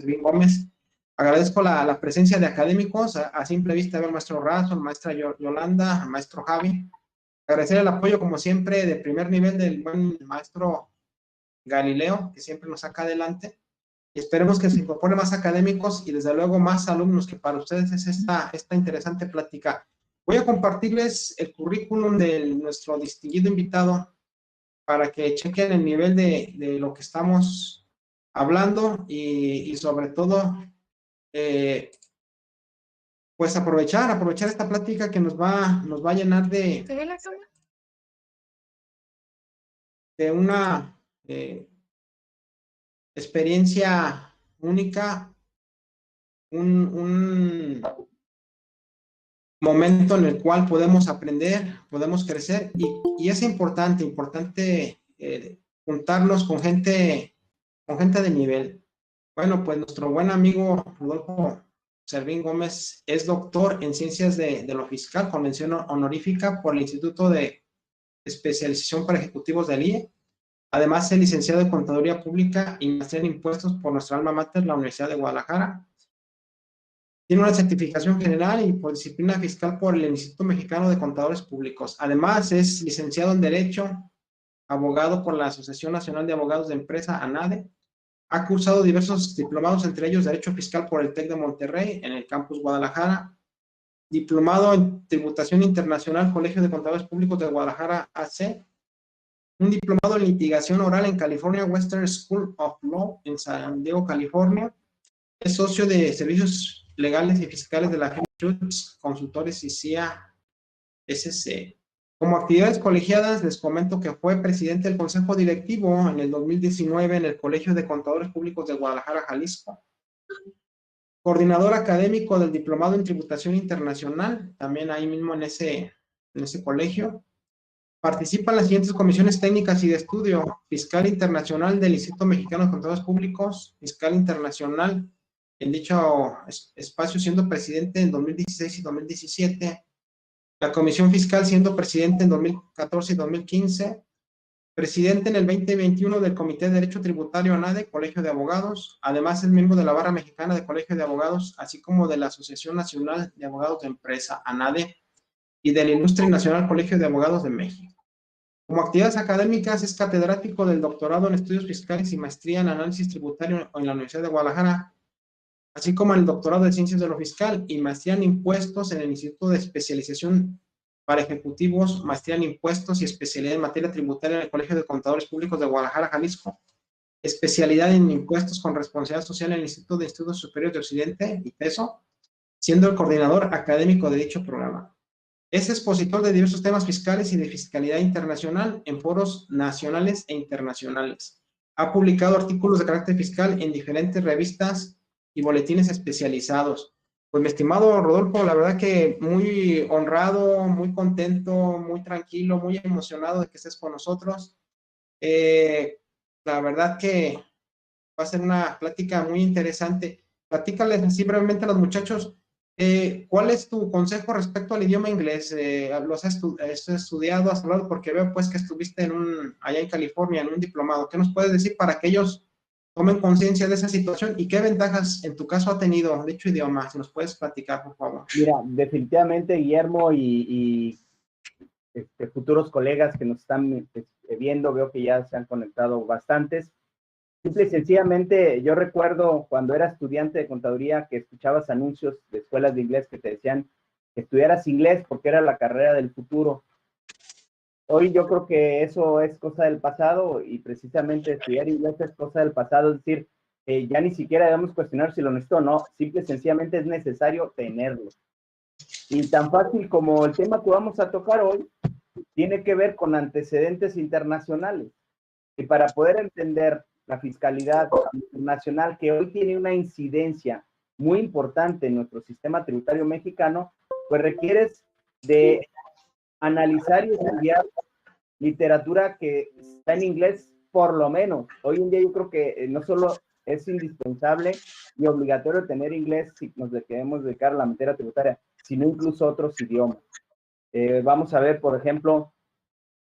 Servín Gómez. Agradezco la presencia de académicos, a simple vista veo al maestro Razo, al maestra Yolanda, al maestro Javi. Agradecer el apoyo, como siempre, de primer nivel del buen maestro Galileo, que siempre nos saca adelante. Y esperemos que se incorporen más académicos y desde luego más alumnos, que para ustedes es esta interesante plática. Voy a compartirles el currículum de nuestro distinguido invitado para que chequen el nivel de lo que estamos hablando y sobre todo, pues aprovechar esta plática que nos va a llenar de una experiencia única, un momento en el cual podemos aprender, podemos crecer y es importante juntarnos con gente de nivel. Bueno, pues nuestro buen amigo Rodolfo Servín Gómez es doctor en Ciencias de lo Fiscal, con mención honorífica por el Instituto de Especialización para Ejecutivos del IE. Además, es licenciado en Contaduría Pública y maestría en Impuestos por nuestra alma mater, la Universidad de Guadalajara. Tiene una certificación general y por disciplina fiscal por el Instituto Mexicano de Contadores Públicos. Además, es licenciado en Derecho, abogado por la Asociación Nacional de Abogados de Empresa, ANADE. Ha cursado diversos diplomados, entre ellos Derecho Fiscal por el TEC de Monterrey, en el campus Guadalajara. Diplomado en Tributación Internacional, Colegio de Contadores Públicos de Guadalajara, AC. Un diplomado en Litigación Oral en California Western School of Law, en San Diego, California. Es socio de Servicios Legales y Fiscales de la firma Schutz Consultores y CIA SC. Como actividades colegiadas, les comento que fue presidente del Consejo Directivo en el 2019 en el Colegio de Contadores Públicos de Guadalajara, Jalisco. Coordinador académico del Diplomado en Tributación Internacional, también ahí mismo en ese colegio. Participa en las siguientes comisiones técnicas y de estudio: Fiscal Internacional del Instituto Mexicano de Contadores Públicos, Fiscal Internacional en dicho espacio, siendo presidente en 2016 y 2017. La Comisión Fiscal, siendo presidente en 2014 y 2015. Presidente en el 2021 del Comité de Derecho Tributario ANADE, Colegio de Abogados. Además, es miembro de la Barra Mexicana de Colegio de Abogados, así como de la Asociación Nacional de Abogados de Empresa, ANADE, y del Ilustre Nacional Colegio de Abogados de México. Como actividades académicas, es catedrático del doctorado en Estudios Fiscales y maestría en Análisis Tributario en la Universidad de Guadalajara, así como el doctorado de Ciencias de lo Fiscal y maestría en Impuestos en el Instituto de Especialización para Ejecutivos, maestría en Impuestos y especialidad en materia tributaria en el Colegio de Contadores Públicos de Guadalajara, Jalisco, especialidad en Impuestos con Responsabilidad Social en el Instituto de Estudios Superiores de Occidente, ITESO, siendo el coordinador académico de dicho programa. Es expositor de diversos temas fiscales y de fiscalidad internacional en foros nacionales e internacionales. Ha publicado artículos de carácter fiscal en diferentes revistas y boletines especializados. Pues mi estimado Rodolfo, la verdad que muy honrado, muy contento, muy tranquilo, muy emocionado de que estés con nosotros. La verdad que va a ser una plática muy interesante. Platícales así brevemente a los muchachos, ¿cuál es tu consejo respecto al idioma inglés? ¿Los has estudiado, has hablado? Porque veo pues que estuviste allá en California en un diplomado. ¿Qué nos puedes decir para que ellos tomen conciencia de esa situación y qué ventajas en tu caso ha tenido dicho idioma? Si nos puedes platicar, por favor. Mira, definitivamente Guillermo y futuros colegas que nos están viendo, veo que ya se han conectado bastantes. Simple y sencillamente, yo recuerdo cuando era estudiante de contaduría que escuchabas anuncios de escuelas de inglés que te decían que estudiaras inglés porque era la carrera del futuro. Hoy yo creo que eso es cosa del pasado y precisamente estudiar inglés es cosa del pasado, es decir, ya ni siquiera debemos cuestionar si lo necesito o no, simple y sencillamente es necesario tenerlo. Y tan fácil como el tema que vamos a tocar hoy tiene que ver con antecedentes internacionales. Y para poder entender la fiscalidad internacional, que hoy tiene una incidencia muy importante en nuestro sistema tributario mexicano, pues requieres de analizar y estudiar literatura que está en inglés, por lo menos. Hoy en día yo creo que no solo es indispensable y obligatorio tener inglés si nos queremos dedicar a la materia tributaria, sino incluso otros idiomas. Vamos a ver, por ejemplo,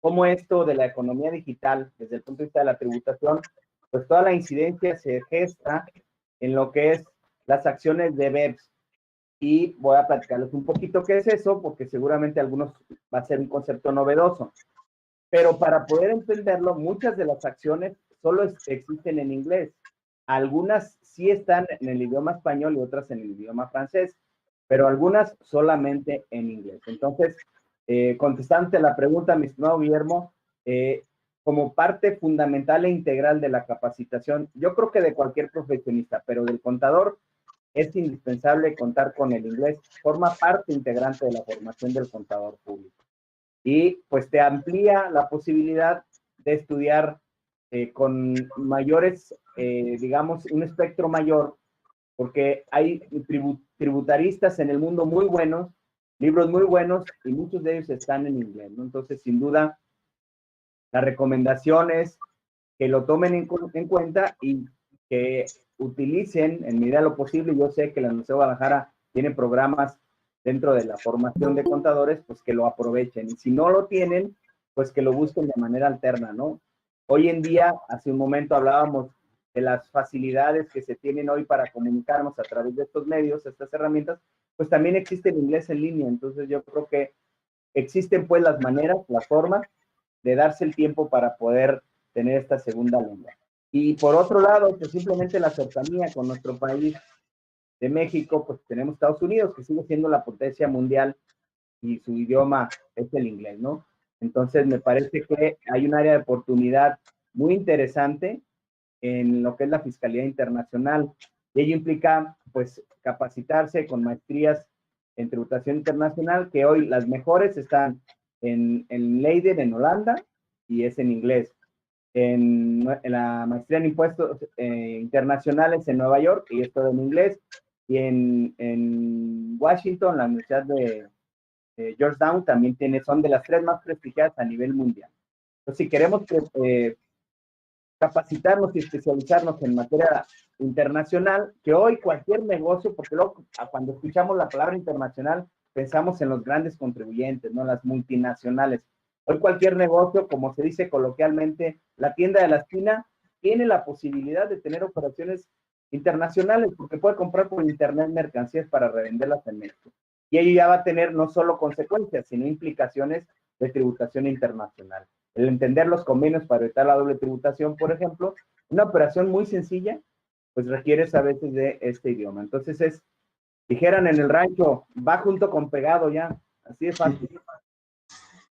cómo esto de la economía digital, desde el punto de vista de la tributación, pues toda la incidencia se gesta en lo que es las acciones de BEPS. Y voy a platicarles un poquito qué es eso, porque seguramente a algunos va a ser un concepto novedoso. Pero para poder entenderlo, muchas de las acciones solo existen en inglés. Algunas sí están en el idioma español y otras en el idioma francés, pero algunas solamente en inglés. Entonces, contestante la pregunta, mi estimado Guillermo, como parte fundamental e integral de la capacitación, yo creo que de cualquier profesionista, pero del contador, es indispensable contar con el inglés. Forma parte integrante de la formación del contador público. Y pues te amplía la posibilidad de estudiar con mayores, digamos, un espectro mayor, porque hay tributaristas en el mundo muy buenos, libros muy buenos, y muchos de ellos están en inglés, ¿no? Entonces, sin duda, la recomendación es que lo tomen en cuenta y que utilicen en medida de lo posible. Yo sé que la Universidad de Guadalajara tiene programas dentro de la formación de contadores, pues que lo aprovechen. Y si no lo tienen, pues que lo busquen de manera alterna, ¿no? Hoy en día, hace un momento hablábamos de las facilidades que se tienen hoy para comunicarnos a través de estos medios, estas herramientas, pues también existe el inglés en línea. Entonces yo creo que existen pues las maneras, las formas de darse el tiempo para poder tener esta segunda lengua. Y por otro lado, pues simplemente la cercanía con nuestro país de México, pues tenemos Estados Unidos, que sigue siendo la potencia mundial y su idioma es el inglés, ¿no? Entonces, me parece que hay un área de oportunidad muy interesante en lo que es la fiscalía internacional. Y ello implica, pues, capacitarse con maestrías en tributación internacional, que hoy las mejores están en Leiden, en Holanda, y es en inglés. En la maestría en impuestos internacionales en Nueva York, y es todo en inglés. Y en Washington, la Universidad de Georgetown, también son de las 3 más prestigiadas a nivel mundial. Entonces, si queremos capacitarnos y especializarnos en materia internacional, que hoy cualquier negocio, porque luego cuando escuchamos la palabra internacional, pensamos en los grandes contribuyentes, ¿no? Las multinacionales. Hoy cualquier negocio, como se dice coloquialmente, la tienda de la esquina, tiene la posibilidad de tener operaciones internacionales, porque puede comprar por internet mercancías para revenderlas en México. Y ello ya va a tener no solo consecuencias, sino implicaciones de tributación internacional. El entender los convenios para evitar la doble tributación, por ejemplo, una operación muy sencilla, pues requiere a veces de este idioma. Entonces dijeran en el rancho, va junto con pegado ya, así de fácil.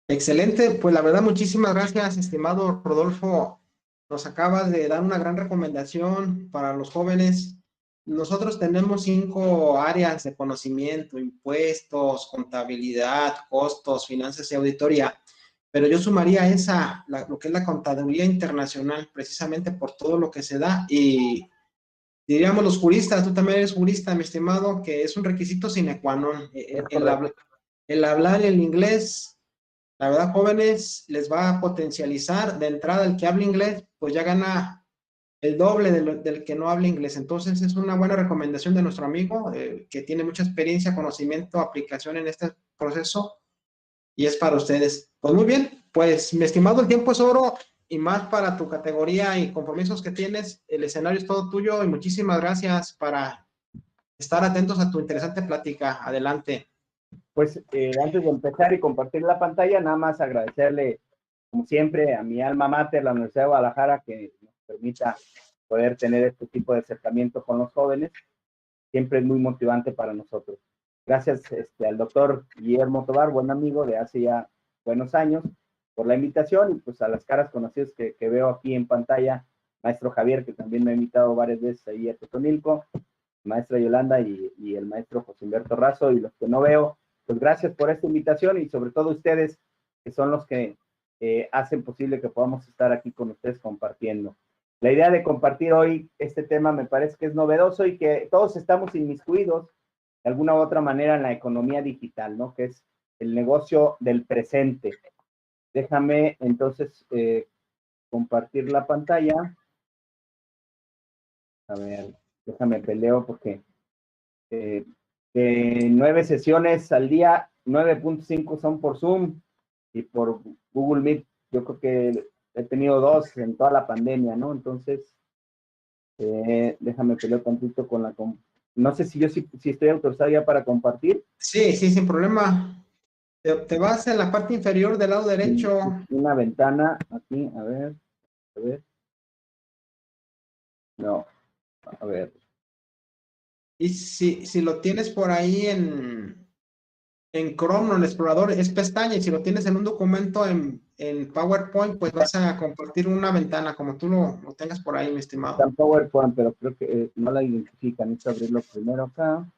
Excelente, pues la verdad, muchísimas gracias, estimado Rodolfo. Nos acabas de dar una gran recomendación para los jóvenes. Nosotros tenemos 5 áreas de conocimiento: impuestos, contabilidad, costos, finanzas y auditoría. Pero yo sumaría esa, lo que es la contaduría internacional, precisamente por todo lo que se da. Y diríamos los juristas, tú también eres jurista, mi estimado, que es un requisito sine qua non. El hablar el inglés, la verdad, jóvenes, les va a potencializar. De entrada, el que hable inglés, pues ya gana el doble del que no habla inglés. Entonces, es una buena recomendación de nuestro amigo, que tiene mucha experiencia, conocimiento, aplicación en este proceso, y es para ustedes. Pues muy bien, pues mi estimado, el tiempo es oro, y más para tu categoría y compromisos que tienes. El escenario es todo tuyo, y muchísimas gracias para estar atentos a tu interesante plática. Adelante. Pues antes de empezar y compartir la pantalla, nada más agradecerle, como siempre, a mi alma mater, la Universidad de Guadalajara, que nos permita poder tener este tipo de acercamiento con los jóvenes. Siempre es muy motivante para nosotros. Gracias al doctor Guillermo Tobar, buen amigo de hace ya buenos años, por la invitación, y pues a las caras conocidas que veo aquí en pantalla, maestro Javier, que también me ha invitado varias veces ahí a Totonilco, maestra Yolanda y el maestro José Humberto Razo, y los que no veo, pues gracias por esta invitación, y sobre todo ustedes, que son los que hacen posible que podamos estar aquí con ustedes compartiendo. La idea de compartir hoy este tema me parece que es novedoso, y que todos estamos inmiscuidos de alguna u otra manera en la economía digital, ¿no? Que es el negocio del presente. Déjame entonces compartir la pantalla. A ver, déjame peleo porque 9 sesiones al día, 9.5 son por Zoom y por Google Meet. Yo creo que he tenido 2 en toda la pandemia, ¿no? Entonces, Déjame pelear tantito con la... No sé si yo si estoy autorizado ya para compartir. Sí, sí, sin problema. Te vas en la parte inferior del lado derecho. Una ventana aquí, a ver. No, a ver. Y si lo tienes por ahí en Chrome o en el explorador, es pestaña. Y si lo tienes en un documento en PowerPoint, pues vas a compartir una ventana, como tú lo tengas por ahí, mi estimado. Está en PowerPoint, pero creo que no la identifican. Necesito abrirlo primero acá.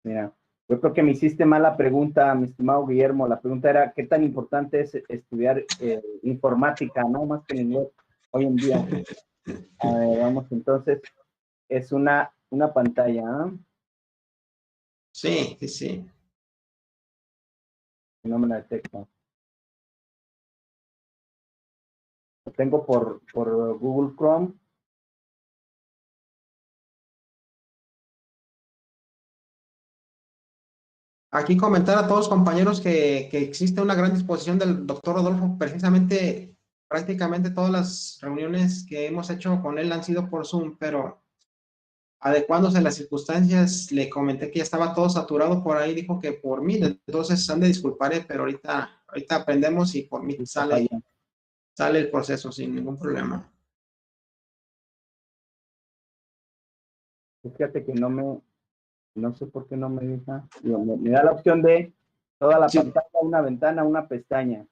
Mira, yo creo que me hiciste mal la pregunta, mi estimado Guillermo. La pregunta era, ¿qué tan importante es estudiar informática, no? Más que en inglés hoy en día. A ver, vamos, entonces, es una pantalla, ¿eh? Sí, sí, sí. No me la detecto. Lo tengo por Google Chrome. Aquí comentar a todos los compañeros que existe una gran disposición del doctor Rodolfo. Precisamente, prácticamente todas las reuniones que hemos hecho con él han sido por Zoom, pero adecuándose a las circunstancias, le comenté que ya estaba todo saturado por ahí, dijo que por mí, entonces han de disculpar, pero ahorita aprendemos y por mí sale el proceso sin ningún problema. Fíjate que no sé por qué no me deja. Digo, me da la opción de toda la pantalla, una ventana, una pestaña.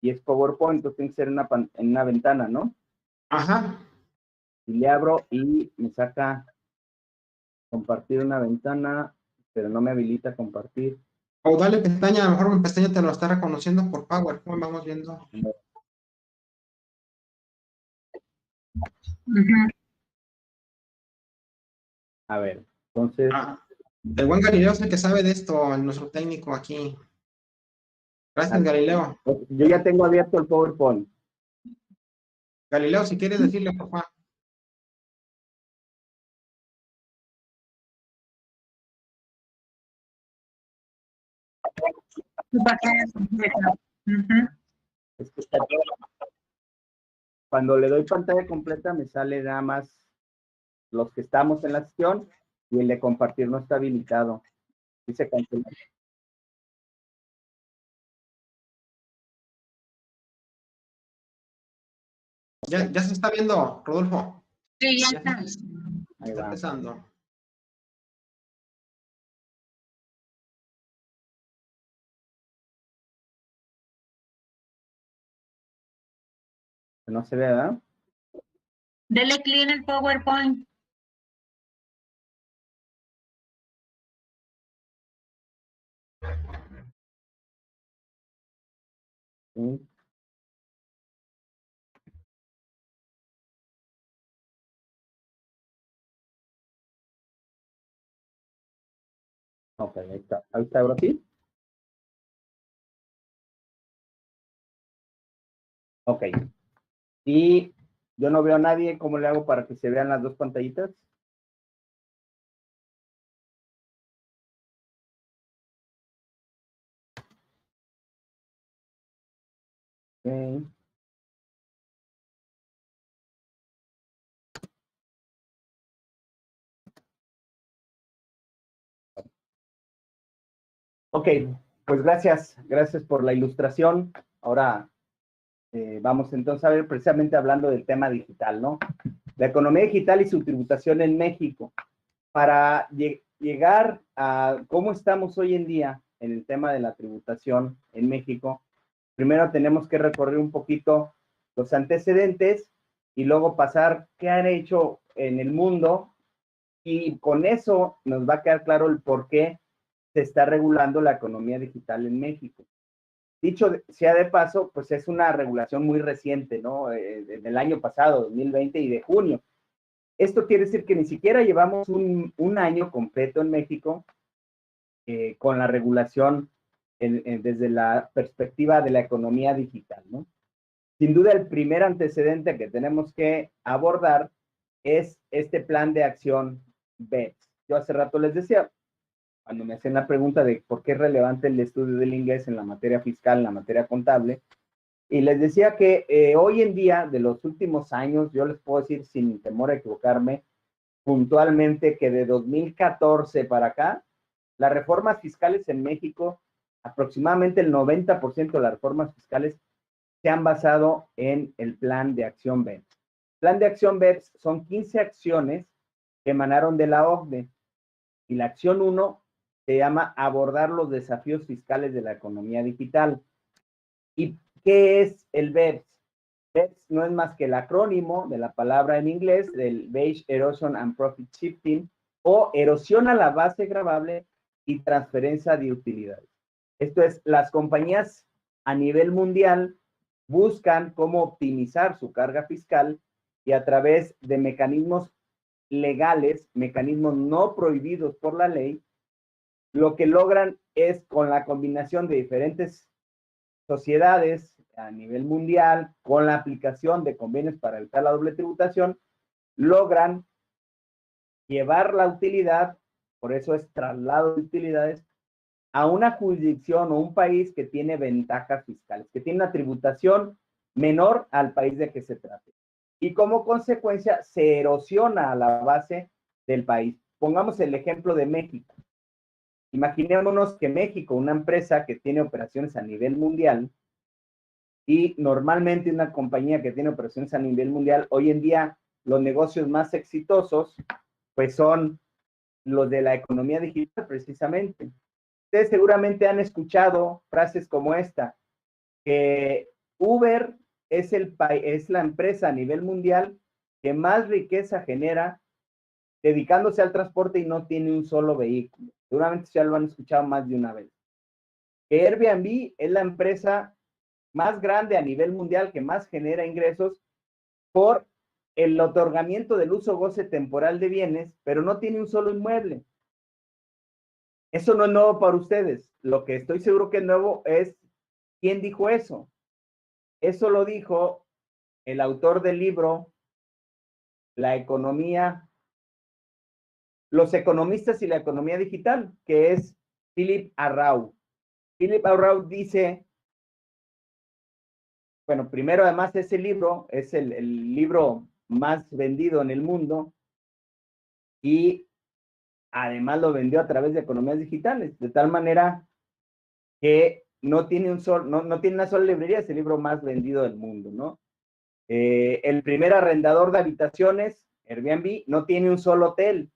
Y es PowerPoint, entonces tiene que ser en una ventana, ¿no? Ajá. Y le abro y me saca compartir una ventana, pero no me habilita compartir. O dale pestaña, a lo mejor mi pestaña te lo está reconociendo por PowerPoint, vamos viendo. A ver, entonces... El buen Galileo es el que sabe de esto, nuestro técnico aquí. Gracias, Galileo. Yo ya tengo abierto el PowerPoint. Galileo, si quieres decirle, por favor. Cuando le doy pantalla completa me sale nada más los que estamos en la sesión y el de compartir no está habilitado. Dice cancelar. Ya se está viendo, Rodolfo. Sí, ya está. Ahí Está va. empezando. No se ve, ¿verdad? Dele clic en el PowerPoint. Sí. Ok, ahí está. Ahí está, ahora sí. Ok. Y yo no veo a nadie. ¿Cómo le hago para que se vean las dos pantallitas? Ok. Ok, pues gracias por la ilustración. Ahora vamos entonces a ver precisamente hablando del tema digital, ¿no? La economía digital y su tributación en México. Para llegar a cómo estamos hoy en día en el tema de la tributación en México, primero tenemos que recorrer un poquito los antecedentes y luego pasar qué han hecho en el mundo y con eso nos va a quedar claro el por qué se está regulando la economía digital en México. Dicho sea de paso, pues es una regulación muy reciente, ¿no? Del año pasado, 2020 y de junio. Esto quiere decir que ni siquiera llevamos un año completo en México con la regulación desde la perspectiva de la economía digital, ¿no? Sin duda, el primer antecedente que tenemos que abordar es este plan de acción BEPS. Yo hace rato les decía, cuando me hacen la pregunta de por qué es relevante el estudio del inglés en la materia fiscal, en la materia contable, Y les decía que hoy en día, de los últimos años, yo les puedo decir sin temor a equivocarme, puntualmente que de 2014 para acá, las reformas fiscales en México, aproximadamente el 90% de las reformas fiscales se han basado en el Plan de Acción BEPS. Plan de Acción BEPS son 15 acciones que emanaron de la OCDE. Y la acción 1 se llama abordar los desafíos fiscales de la economía digital. ¿Y qué es el BEPS? BEPS no es más que el acrónimo de la palabra en inglés del Base Erosion and Profit Shifting, o erosión a la base gravable y transferencia de utilidades. Esto es, las compañías a nivel mundial buscan cómo optimizar su carga fiscal y a través de mecanismos legales, mecanismos no prohibidos por la ley, lo que logran es, con la combinación de diferentes sociedades a nivel mundial, con la aplicación de convenios para evitar la doble tributación, logran llevar la utilidad, por eso es traslado de utilidades, a una jurisdicción o un país que tiene ventajas fiscales, que tiene una tributación menor al país de que se trate. Y como consecuencia se erosiona a la base del país. Pongamos el ejemplo de México. Imaginémonos que México, una empresa que tiene operaciones a nivel mundial, y normalmente una compañía que tiene operaciones a nivel mundial, hoy en día los negocios más exitosos, pues son los de la economía digital, precisamente. Ustedes seguramente han escuchado frases como esta, que Uber es la empresa a nivel mundial que más riqueza genera dedicándose al transporte y no tiene un solo vehículo. Seguramente ya lo han escuchado más de una vez. Que Airbnb es la empresa más grande a nivel mundial que más genera ingresos por el otorgamiento del uso goce temporal de bienes, pero no tiene un solo inmueble. Eso no es nuevo para ustedes. Lo que estoy seguro que es nuevo es quién dijo eso. Eso lo dijo el autor del libro La economía, los economistas y la economía digital, que es Philip Arrau. Philip Arrau dice, bueno, primero además ese libro es el libro más vendido en el mundo y además lo vendió a través de economías digitales, de tal manera que no tiene una sola librería, es el libro más vendido del mundo, ¿no? El primer arrendador de habitaciones, Airbnb, no tiene un solo hotel.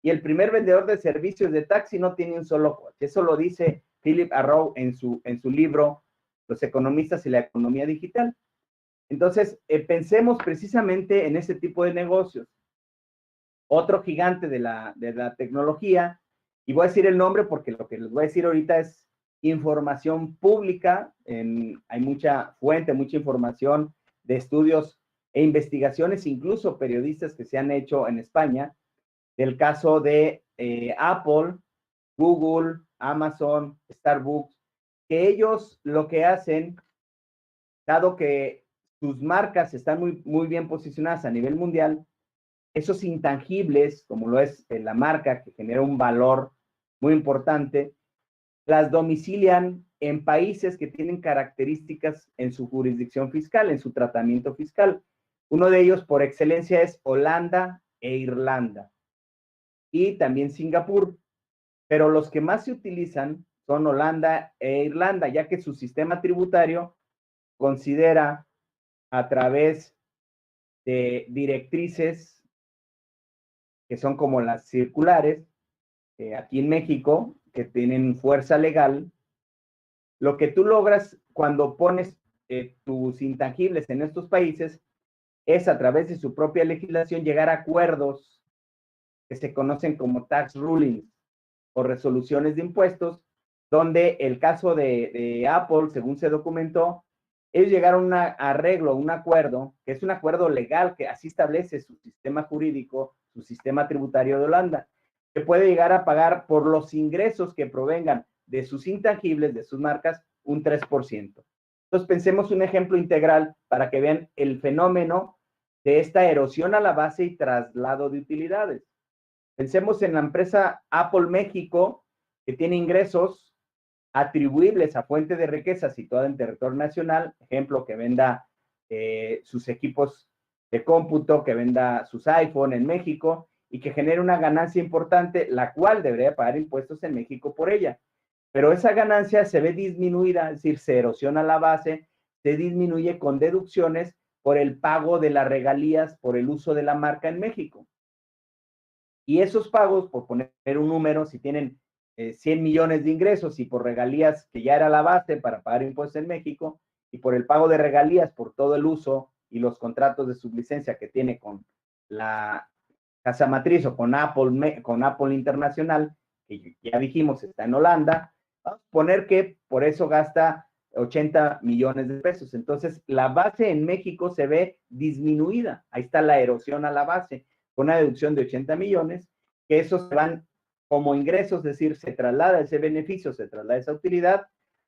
Y el primer vendedor de servicios de taxi no tiene un solo coche. Eso lo dice Philip Arrau en su libro Los economistas y la economía digital. Entonces, pensemos precisamente en ese tipo de negocios. Otro gigante de la tecnología, y voy a decir el nombre porque lo que les voy a decir ahorita es información pública, hay mucha fuente, mucha información de estudios e investigaciones, incluso periodistas que se han hecho en España, del caso de Apple, Google, Amazon, Starbucks, que ellos lo que hacen, dado que sus marcas están muy bien posicionadas a nivel mundial, esos intangibles, como lo es la marca, que genera un valor muy importante, las domicilian en países que tienen características en su jurisdicción fiscal, en su tratamiento fiscal. Uno de ellos, por excelencia, es Holanda e Irlanda. Y también Singapur. Pero los que más se utilizan son Holanda e Irlanda, ya que su sistema tributario considera a través de directrices que son como las circulares, aquí en México, que tienen fuerza legal, lo que tú logras cuando pones tus intangibles en estos países es, a través de su propia legislación, llegar a acuerdos que se conocen como tax rulings o resoluciones de impuestos, donde el caso de Apple, según se documentó, ellos llegaron a un arreglo, un acuerdo, que es un acuerdo legal que así establece su sistema jurídico, su sistema tributario de Holanda, que puede llegar a pagar por los ingresos que provengan de sus intangibles, de sus marcas, un 3%. Entonces, pensemos un ejemplo integral para que vean el fenómeno de esta erosión a la base y traslado de utilidades. Pensemos en la empresa Apple México, que tiene ingresos atribuibles a fuente de riqueza situada en territorio nacional, ejemplo, que venda sus equipos de cómputo, que venda sus iPhone en México y que genere una ganancia importante, la cual debería pagar impuestos en México por ella. Pero esa ganancia se ve disminuida, es decir, se erosiona la base, se disminuye con deducciones por el pago de las regalías por el uso de la marca en México. Y esos pagos, por poner un número, si tienen 100 millones de ingresos y por regalías, que ya era la base para pagar impuestos en México, y por el pago de regalías por todo el uso y los contratos de sublicencia que tiene con la casa matriz o con Apple Internacional, que ya dijimos está en Holanda, vamos a poner que por eso gasta 80 millones de pesos. Entonces, la base en México se ve disminuida. Ahí está la erosión a la base, con una deducción de 80 millones, que esos se van como ingresos, es decir, se traslada ese beneficio, se traslada esa utilidad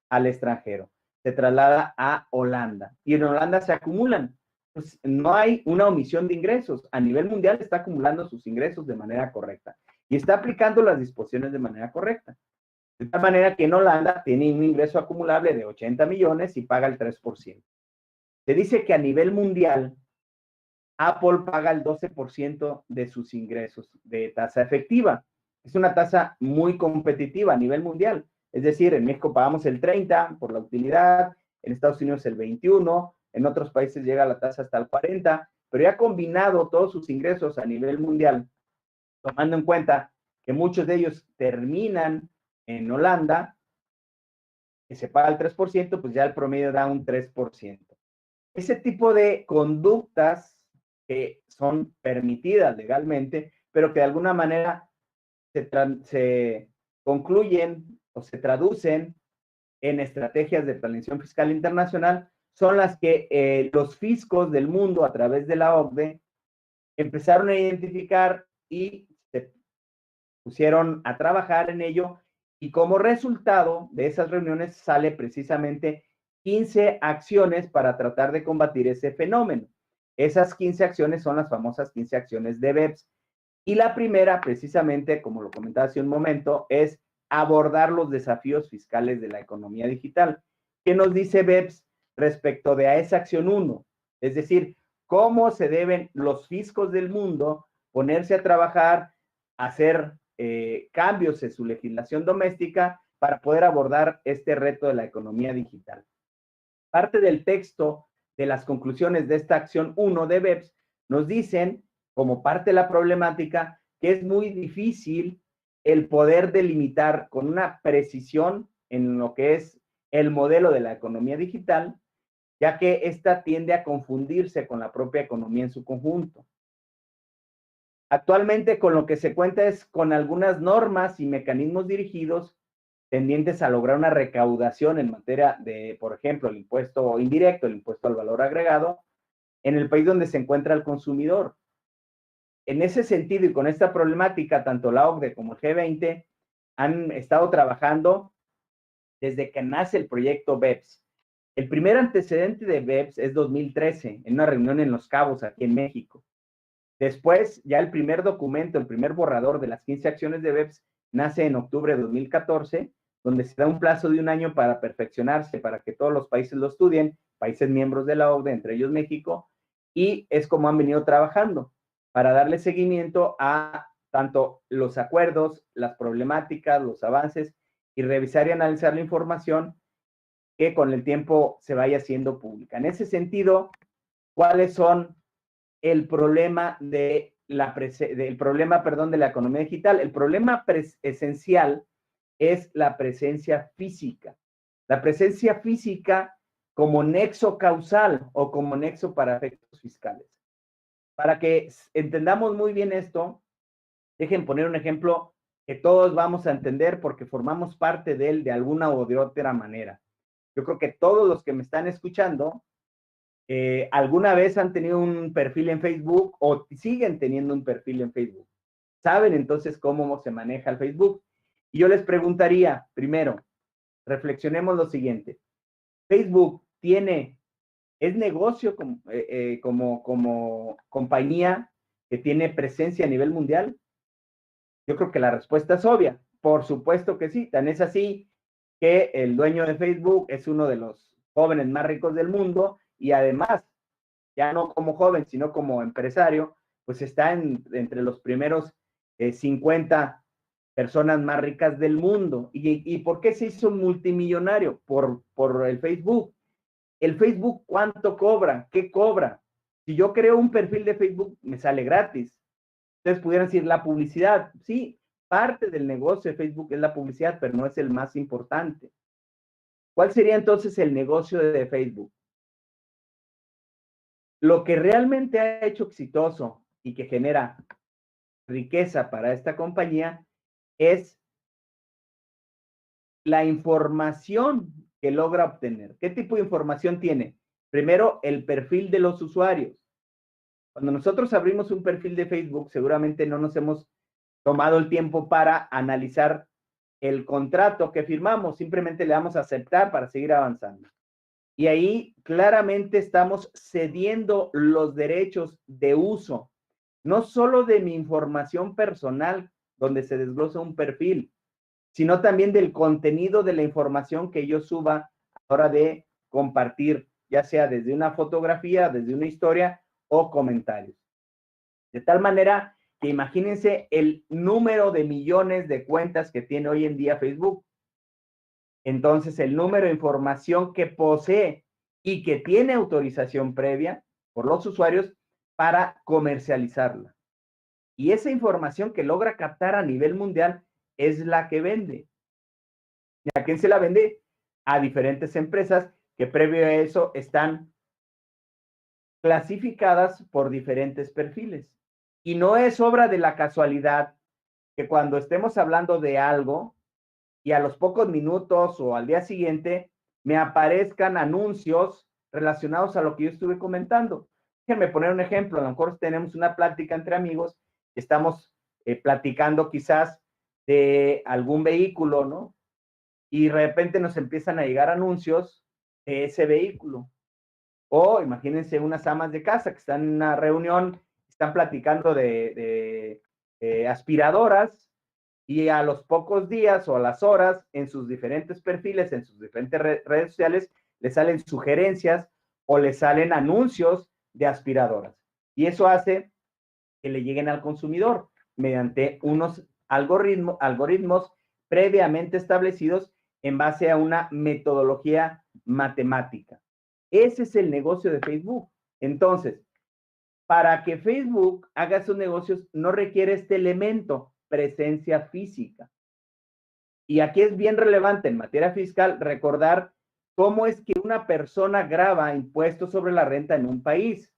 al extranjero, se traslada a Holanda. Y en Holanda se acumulan. Pues no hay una omisión de ingresos. A nivel mundial está acumulando sus ingresos de manera correcta y está aplicando las disposiciones de manera correcta. De tal manera que en Holanda tiene un ingreso acumulable de 80 millones y paga el 3%. Se dice que a nivel mundial, Apple paga el 12% de sus ingresos de tasa efectiva. Es una tasa muy competitiva a nivel mundial. Es decir, en México pagamos el 30% por la utilidad, en Estados Unidos el 21%, en otros países llega la tasa hasta el 40%, pero ya combinado todos sus ingresos a nivel mundial, tomando en cuenta que muchos de ellos terminan en Holanda, que se paga el 3%, pues ya el promedio da un 3%. Ese tipo de conductas que son permitidas legalmente, pero que de alguna manera se concluyen o se traducen en estrategias de planeación fiscal internacional, son las que los fiscos del mundo a través de la OCDE empezaron a identificar y se pusieron a trabajar en ello, y como resultado de esas reuniones sale precisamente 15 acciones para tratar de combatir ese fenómeno. Esas 15 acciones son las famosas 15 acciones de BEPS. Y la primera, precisamente, como lo comentaba hace un momento, es abordar los desafíos fiscales de la economía digital. ¿Qué nos dice BEPS respecto de a esa acción 1? Es decir, cómo se deben los fiscos del mundo ponerse a trabajar, hacer cambios en su legislación doméstica para poder abordar este reto de la economía digital. Parte del texto de las conclusiones de esta acción 1 de BEPS nos dicen, como parte de la problemática, que es muy difícil el poder delimitar con una precisión en lo que es el modelo de la economía digital, ya que esta tiende a confundirse con la propia economía en su conjunto. Actualmente con lo que se cuenta es con algunas normas y mecanismos dirigidos tendientes a lograr una recaudación en materia de, por ejemplo, el impuesto indirecto, el impuesto al valor agregado, en el país donde se encuentra el consumidor. En ese sentido y con esta problemática, tanto la OCDE como el G20 han estado trabajando desde que nace el proyecto BEPS. El primer antecedente de BEPS es 2013, en una reunión en Los Cabos, aquí en México. Después, ya el primer documento, el primer borrador de las 15 acciones de BEPS nace en octubre de 2014, donde se da un plazo de un año para perfeccionarse, para que todos los países lo estudien, países miembros de la OCDE, entre ellos México, y es como han venido trabajando para darle seguimiento a tanto los acuerdos, las problemáticas, los avances, y revisar y analizar la información que con el tiempo se vaya haciendo pública. En ese sentido, ¿cuáles son el problema de la economía digital? El problema esencial es la presencia física. La presencia física como nexo causal o como nexo para efectos fiscales. Para que entendamos muy bien esto, dejen poner un ejemplo que todos vamos a entender porque formamos parte de él de alguna o de otra manera. Yo creo que todos los que me están escuchando alguna vez han tenido un perfil en Facebook o siguen teniendo un perfil en Facebook. ¿Saben entonces cómo se maneja el Facebook? Y yo les preguntaría, primero, reflexionemos lo siguiente. Facebook es negocio como compañía que tiene presencia a nivel mundial. Yo creo que la respuesta es obvia. Por supuesto que sí. Tan es así que el dueño de Facebook es uno de los jóvenes más ricos del mundo y además, ya no como joven, sino como empresario, pues está entre los primeros 50 personas más ricas del mundo. ¿Y por qué se hizo multimillonario? Por el Facebook. ¿El Facebook cuánto cobra? ¿Qué cobra? Si yo creo un perfil de Facebook, me sale gratis. Ustedes pudieran decir la publicidad. Sí, parte del negocio de Facebook es la publicidad, pero no es el más importante. ¿Cuál sería entonces el negocio de Facebook? Lo que realmente ha hecho exitoso y que genera riqueza para esta compañía es la información que logra obtener. ¿Qué tipo de información tiene? Primero, el perfil de los usuarios. Cuando nosotros abrimos un perfil de Facebook, seguramente no nos hemos tomado el tiempo para analizar el contrato que firmamos, simplemente le damos a aceptar para seguir avanzando. Y ahí claramente estamos cediendo los derechos de uso, no solo de mi información personal, donde se desglosa un perfil, sino también del contenido de la información que yo suba a la hora de compartir, ya sea desde una fotografía, desde una historia o comentarios. De tal manera que imagínense el número de millones de cuentas que tiene hoy en día Facebook. Entonces, el número de información que posee y que tiene autorización previa por los usuarios para comercializarla. Y esa información que logra captar a nivel mundial es la que vende. ¿Y a quién se la vende? A diferentes empresas que previo a eso están clasificadas por diferentes perfiles. Y no es obra de la casualidad que cuando estemos hablando de algo y a los pocos minutos o al día siguiente me aparezcan anuncios relacionados a lo que yo estuve comentando. Déjenme poner un ejemplo. A lo mejor tenemos una plática entre amigos, estamos platicando quizás de algún vehículo, ¿no? Y de repente nos empiezan a llegar anuncios de ese vehículo. O imagínense unas amas de casa que están en una reunión, están platicando de aspiradoras y a los pocos días o a las horas en sus diferentes perfiles, en sus diferentes redes sociales, les salen sugerencias o les salen anuncios de aspiradoras. Y eso hace que le lleguen al consumidor mediante unos algoritmos previamente establecidos en base a una metodología matemática. Ese es el negocio de Facebook. Entonces, para que Facebook haga sus negocios, no requiere este elemento, presencia física. Y aquí es bien relevante en materia fiscal recordar cómo es que una persona grava impuestos sobre la renta en un país.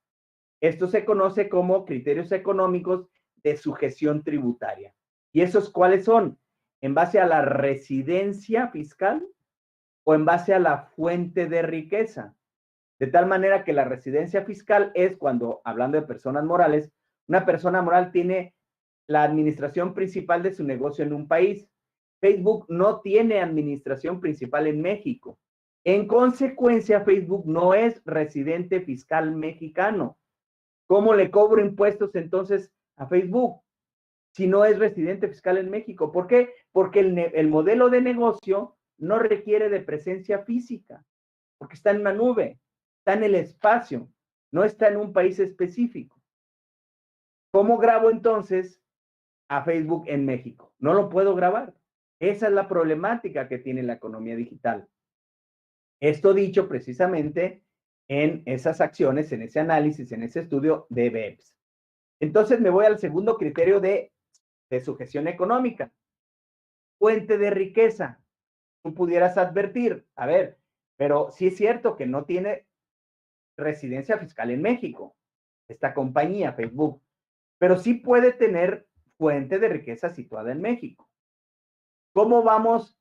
Esto se conoce como criterios económicos de sujeción tributaria. ¿Y esos cuáles son? ¿En base a la residencia fiscal o en base a la fuente de riqueza? De tal manera que la residencia fiscal es cuando, hablando de personas morales, una persona moral tiene la administración principal de su negocio en un país. Facebook no tiene administración principal en México. En consecuencia, Facebook no es residente fiscal mexicano. ¿Cómo le cobro impuestos entonces a Facebook si no es residente fiscal en México? ¿Por qué? Porque el modelo de negocio no requiere de presencia física, porque está en una nube, está en el espacio, no está en un país específico. ¿Cómo grabo entonces a Facebook en México? No lo puedo grabar. Esa es la problemática que tiene la economía digital. Esto dicho precisamente en esas acciones, en ese análisis, en ese estudio de BEPS. Entonces me voy al segundo criterio de sujeción económica. Fuente de riqueza. Tú pudieras advertir, a ver, pero sí es cierto que no tiene residencia fiscal en México, esta compañía, Facebook, pero sí puede tener fuente de riqueza situada en México. ¿Cómo vamos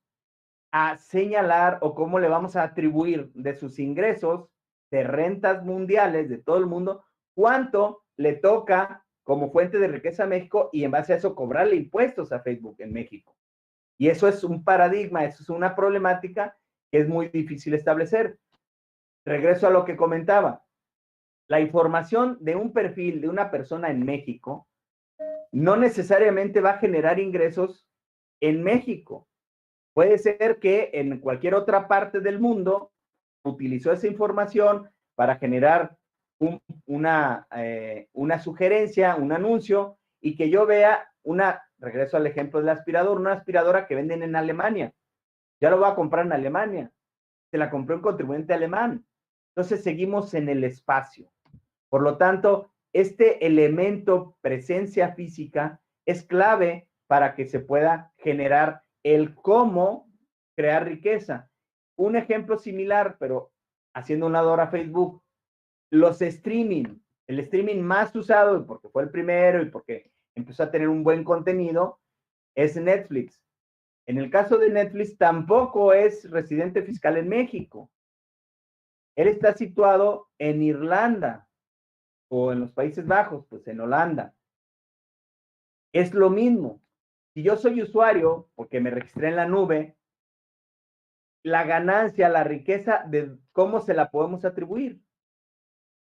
a señalar o cómo le vamos a atribuir de sus ingresos de rentas mundiales de todo el mundo cuánto le toca como fuente de riqueza a México y en base a eso cobrarle impuestos a Facebook en México? Y eso es un paradigma, eso es una problemática que es muy difícil establecer. Regreso a lo que comentaba. La información de un perfil de una persona en México no necesariamente va a generar ingresos en México. Puede ser que en cualquier otra parte del mundo utilizó esa información para generar una sugerencia, un anuncio, y que yo vea regreso al ejemplo del aspirador, una aspiradora que venden en Alemania. Ya lo voy a comprar en Alemania. Se la compró un contribuyente alemán. Entonces seguimos en el espacio. Por lo tanto, este elemento presencia física es clave para que se pueda generar el cómo crear riqueza. Un ejemplo similar, pero haciendo un lado ahora Facebook, los streaming, el streaming más usado, porque fue el primero y porque empezó a tener un buen contenido, es Netflix. En el caso de Netflix, tampoco es residente fiscal en México. Él está situado en Irlanda o en los Países Bajos, pues en Holanda. Es lo mismo. Si yo soy usuario, porque me registré en la nube, la ganancia, la riqueza, de cómo se la podemos atribuir.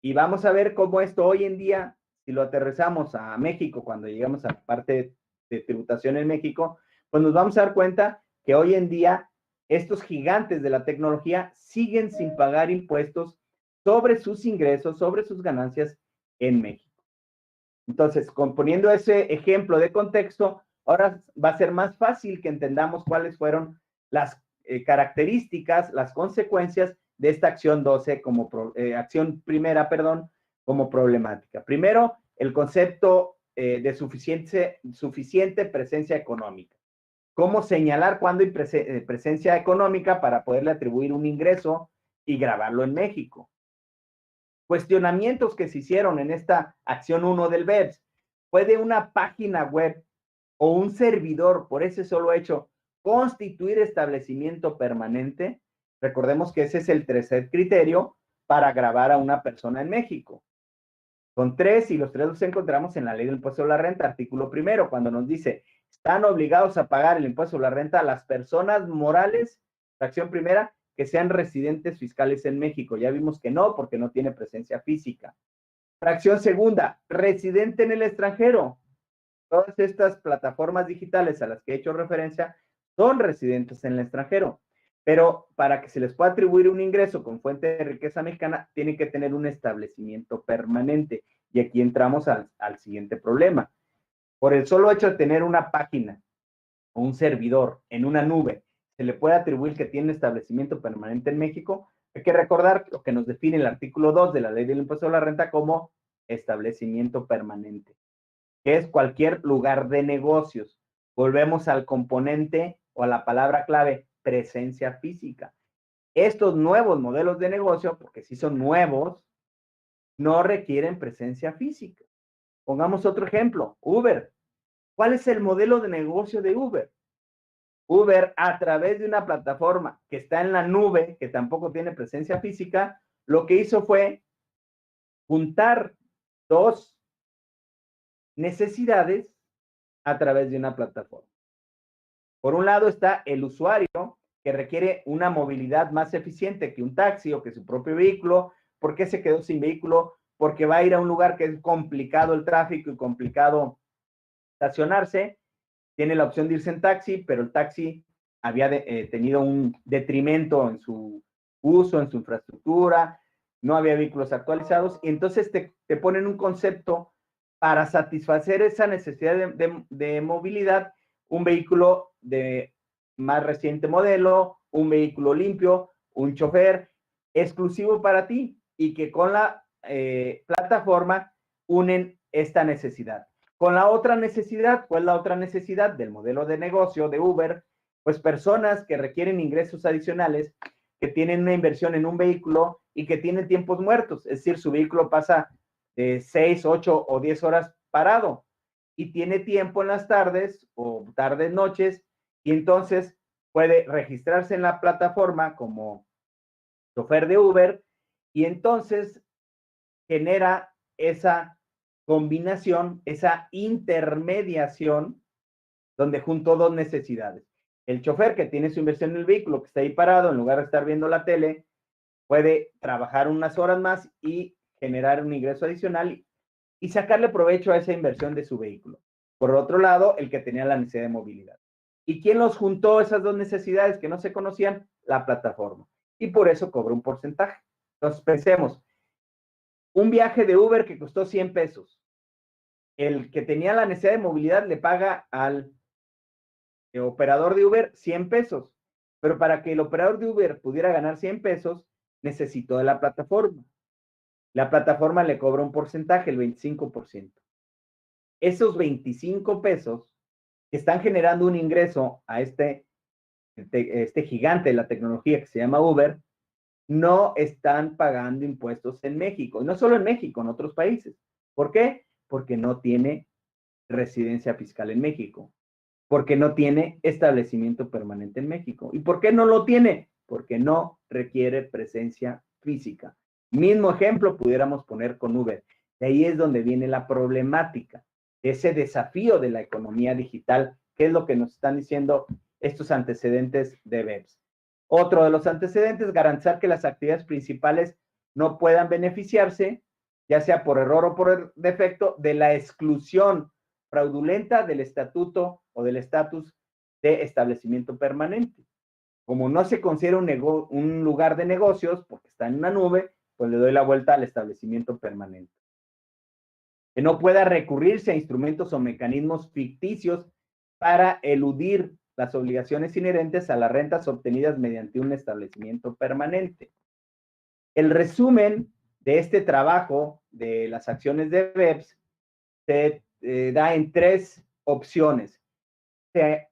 Y vamos a ver cómo esto hoy en día, si lo aterrizamos a México, cuando llegamos a la parte de tributación en México, pues nos vamos a dar cuenta que hoy en día estos gigantes de la tecnología siguen sin pagar impuestos sobre sus ingresos, sobre sus ganancias en México. Entonces, poniendo ese ejemplo de contexto, ahora va a ser más fácil que entendamos cuáles fueron las características, las consecuencias de esta acción 12 como acción primera, perdón, como problemática. Primero, el concepto de suficiente presencia económica. ¿Cómo señalar cuándo hay presencia económica para poderle atribuir un ingreso y grabarlo en México? Cuestionamientos que se hicieron en esta acción 1 del BEPS. ¿Puede una página web o un servidor, por ese solo hecho, constituir establecimiento permanente? Recordemos que ese es el tercer criterio para gravar a una persona en México. Son tres y los tres los encontramos en la Ley del Impuesto sobre la Renta, artículo primero, cuando nos dice, están obligados a pagar el impuesto sobre la renta a las personas morales, fracción primera, que sean residentes fiscales en México. Ya vimos que no, porque no tiene presencia física. Fracción segunda, residente en el extranjero. Todas estas plataformas digitales a las que he hecho referencia son residentes en el extranjero, pero para que se les pueda atribuir un ingreso con fuente de riqueza mexicana, tienen que tener un establecimiento permanente. Y aquí entramos al siguiente problema. Por el solo hecho de tener una página o un servidor en una nube, se le puede atribuir que tiene establecimiento permanente en México. Hay que recordar lo que nos define el artículo 2 de la Ley del Impuesto a la Renta como establecimiento permanente, que es cualquier lugar de negocios. Volvemos al componente o a la palabra clave, presencia física. Estos nuevos modelos de negocio, porque sí son nuevos, no requieren presencia física. Pongamos otro ejemplo, Uber. ¿Cuál es el modelo de negocio de Uber? Uber, a través de una plataforma que está en la nube, que tampoco tiene presencia física, lo que hizo fue juntar dos necesidades a través de una plataforma. Por un lado está el usuario, que requiere una movilidad más eficiente que un taxi o que su propio vehículo. ¿Por qué se quedó sin vehículo? Porque va a ir a un lugar que es complicado el tráfico y complicado estacionarse. Tiene la opción de irse en taxi, pero el taxi había tenido un detrimento en su uso, en su infraestructura, no había vehículos actualizados, y entonces te ponen un concepto para satisfacer esa necesidad de movilidad, un vehículo de más reciente modelo, un vehículo limpio, un chofer exclusivo para ti, y que con la plataforma unen esta necesidad. Con la otra necesidad, ¿cuál es la otra necesidad del modelo de negocio de Uber? Pues personas que requieren ingresos adicionales, que tienen una inversión en un vehículo y que tienen tiempos muertos, es decir, su vehículo pasa de 6, 8 o 10 horas parado y tiene tiempo en las tardes o tardes, noches, y entonces puede registrarse en la plataforma como chofer de Uber y entonces genera esa combinación, esa intermediación, donde junto dos necesidades. El chofer que tiene su inversión en el vehículo, que está ahí parado, en lugar de estar viendo la tele, puede trabajar unas horas más y generar un ingreso adicional y sacarle provecho a esa inversión de su vehículo. Por otro lado, el que tenía la necesidad de movilidad. ¿Y quién los juntó esas dos necesidades que no se conocían? La plataforma. Y por eso cobra un porcentaje. Entonces pensemos, un viaje de Uber que costó 100 pesos. El que tenía la necesidad de movilidad le paga al operador de Uber 100 pesos. Pero para que el operador de Uber pudiera ganar 100 pesos, necesitó de la plataforma. La plataforma le cobra un porcentaje, el 25%. Esos 25 pesos que están generando un ingreso a este gigante de la tecnología que se llama Uber, no están pagando impuestos en México. Y no solo en México, en otros países. ¿Por qué? Porque no tiene residencia fiscal en México. Porque no tiene establecimiento permanente en México. ¿Y por qué no lo tiene? Porque no requiere presencia física. Mismo ejemplo pudiéramos poner con Uber. De ahí es donde viene la problemática, ese desafío de la economía digital, que es lo que nos están diciendo estos antecedentes de BEPS. Otro de los antecedentes, garantizar que las actividades principales no puedan beneficiarse, ya sea por error o por defecto, de la exclusión fraudulenta del estatuto o del estatus de establecimiento permanente. Como no se considera un lugar de negocios, porque está en una nube, pues le doy la vuelta al establecimiento permanente. Que no pueda recurrirse a instrumentos o mecanismos ficticios para eludir las obligaciones inherentes a las rentas obtenidas mediante un establecimiento permanente. El resumen de este trabajo de las acciones de BEPS se da en 3 opciones. Se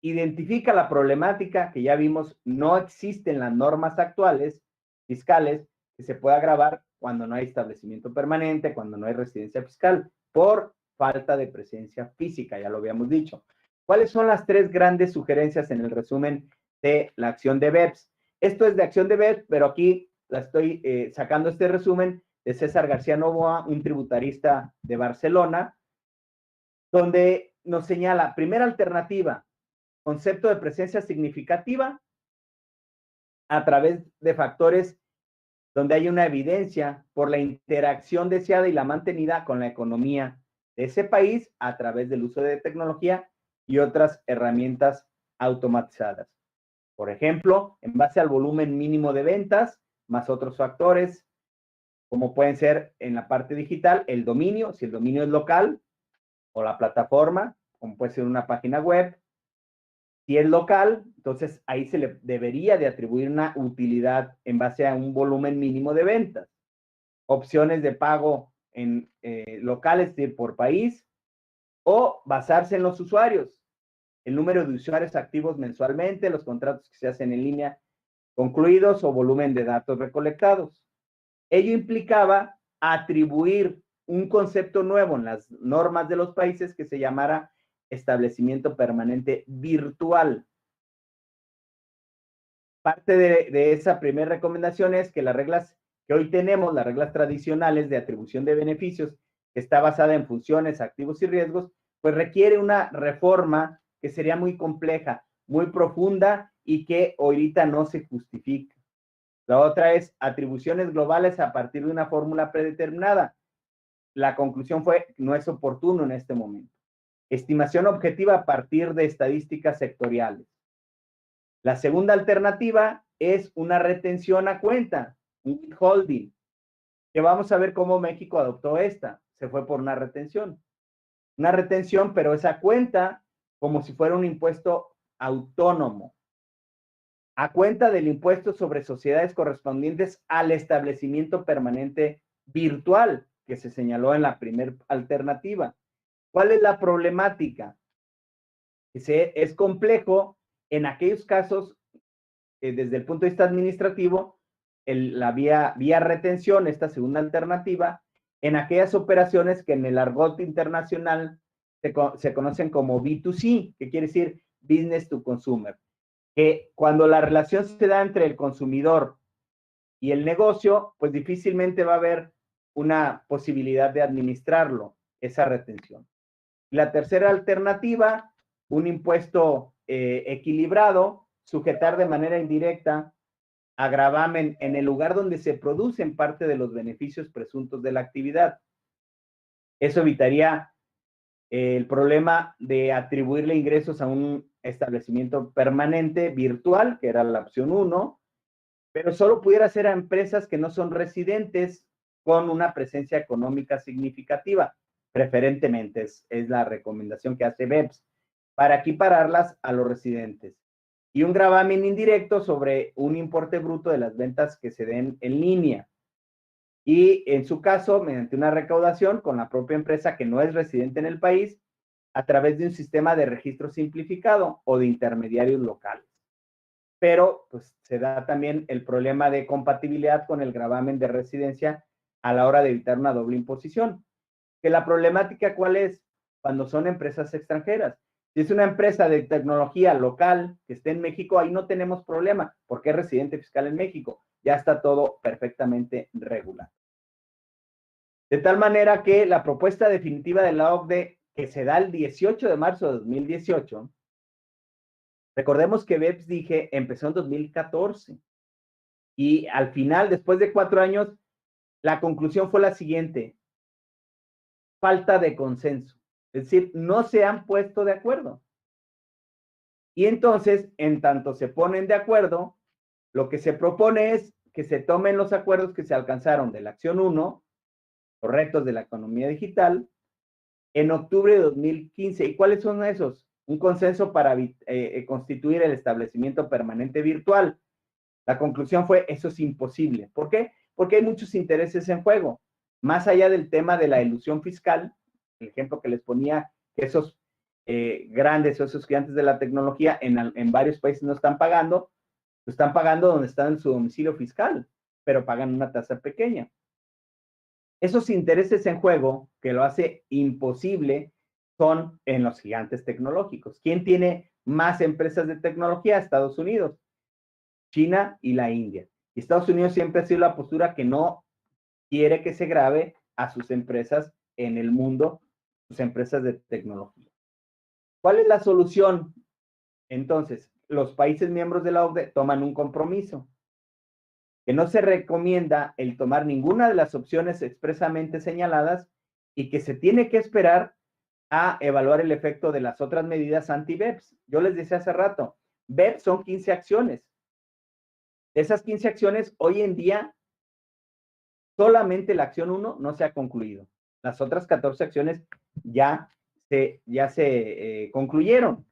identifica la problemática que ya vimos, no existen las normas actuales fiscales que se pueda gravar cuando no hay establecimiento permanente, cuando no hay residencia fiscal, por falta de presencia física, ya lo habíamos dicho. ¿Cuáles son las 3 grandes sugerencias en el resumen de la acción de BEPS? Esto es de acción de BEPS, pero aquí la estoy sacando este resumen de César García Novoa, un tributarista de Barcelona, donde nos señala, primera alternativa, concepto de presencia significativa a través de factores donde hay una evidencia por la interacción deseada y la mantenida con la economía de ese país a través del uso de tecnología y otras herramientas automatizadas. Por ejemplo, en base al volumen mínimo de ventas, más otros factores, como pueden ser en la parte digital, el dominio, si el dominio es local, o la plataforma, como puede ser una página web. Si es local, entonces ahí se le debería de atribuir una utilidad en base a un volumen mínimo de ventas. Opciones de pago en locales, es decir, por país, o basarse en los usuarios, el número de usuarios activos mensualmente, los contratos que se hacen en línea concluidos o volumen de datos recolectados. Ello implicaba atribuir un concepto nuevo en las normas de los países que se llamara establecimiento permanente virtual. Parte de esa primera recomendación es que las reglas que hoy tenemos, las reglas tradicionales de atribución de beneficios, que está basada en funciones, activos y riesgos, pues requiere una reforma que sería muy compleja, muy profunda y que ahorita no se justifica. La otra es atribuciones globales a partir de una fórmula predeterminada. La conclusión fue, no es oportuno en este momento. Estimación objetiva a partir de estadísticas sectoriales. La segunda alternativa es una retención a cuenta, un withholding, que vamos a ver cómo México adoptó esta. Se fue por una retención. Una retención, pero esa cuenta como si fuera un impuesto autónomo, a cuenta del impuesto sobre sociedades correspondientes al establecimiento permanente virtual que se señaló en la primera alternativa. ¿Cuál es la problemática? Es complejo en aquellos casos, desde el punto de vista administrativo, la vía retención, esta segunda alternativa, en aquellas operaciones que en el argot internacional se conocen como B2C, que quiere decir Business to Consumer, que cuando la relación se da entre el consumidor y el negocio, pues difícilmente va a haber una posibilidad de administrarlo, esa retención. La tercera alternativa, un impuesto equilibrado, sujetar de manera indirecta a gravamen en el lugar donde se producen parte de los beneficios presuntos de la actividad. Eso evitaría el problema de atribuirle ingresos a un establecimiento permanente virtual, que era la opción 1, pero solo pudiera ser a empresas que no son residentes con una presencia económica significativa, preferentemente, es la recomendación que hace BEPS, para equipararlas a los residentes. Y un gravamen indirecto sobre un importe bruto de las ventas que se den en línea. Y en su caso, mediante una recaudación con la propia empresa que no es residente en el país, a través de un sistema de registro simplificado o de intermediarios locales. Pero pues se da también el problema de compatibilidad con el gravamen de residencia a la hora de evitar una doble imposición. Que la problemática, ¿cuál es? Cuando son empresas extranjeras. Si es una empresa de tecnología local que esté en México, ahí no tenemos problema, porque es residente fiscal en México. Ya está todo perfectamente regulado. De tal manera que la propuesta definitiva de la OCDE, que se da el 18 de marzo de 2018, recordemos que BEPS, empezó en 2014. Y al final, después de 4 años, la conclusión fue la siguiente: falta de consenso. Es decir, no se han puesto de acuerdo. Y entonces, en tanto se ponen de acuerdo, lo que se propone es que se tomen los acuerdos que se alcanzaron de la acción 1, los retos de la economía digital, en octubre de 2015. ¿Y cuáles son esos? Un consenso para constituir el establecimiento permanente virtual. La conclusión fue: eso es imposible. ¿Por qué? Porque hay muchos intereses en juego. Más allá del tema de la elusión fiscal, el ejemplo que les ponía, que esos grandes o esos gigantes de la tecnología en varios países no están pagando, lo están pagando donde están en su domicilio fiscal, pero pagan una tasa pequeña. Esos intereses en juego que lo hace imposible son en los gigantes tecnológicos. ¿Quién tiene más empresas de tecnología? Estados Unidos, China y la India. Y Estados Unidos siempre ha sido la postura que no quiere que se grave a sus empresas en el mundo, sus empresas de tecnología. ¿Cuál es la solución? Entonces, los países miembros de la OCDE toman un compromiso, que no se recomienda el tomar ninguna de las opciones expresamente señaladas y que se tiene que esperar a evaluar el efecto de las otras medidas anti-BEPS. Yo les decía hace rato, BEPS son 15 acciones. De esas 15 acciones, hoy en día, solamente la acción 1 no se ha concluido. Las otras 14 acciones ya se concluyeron.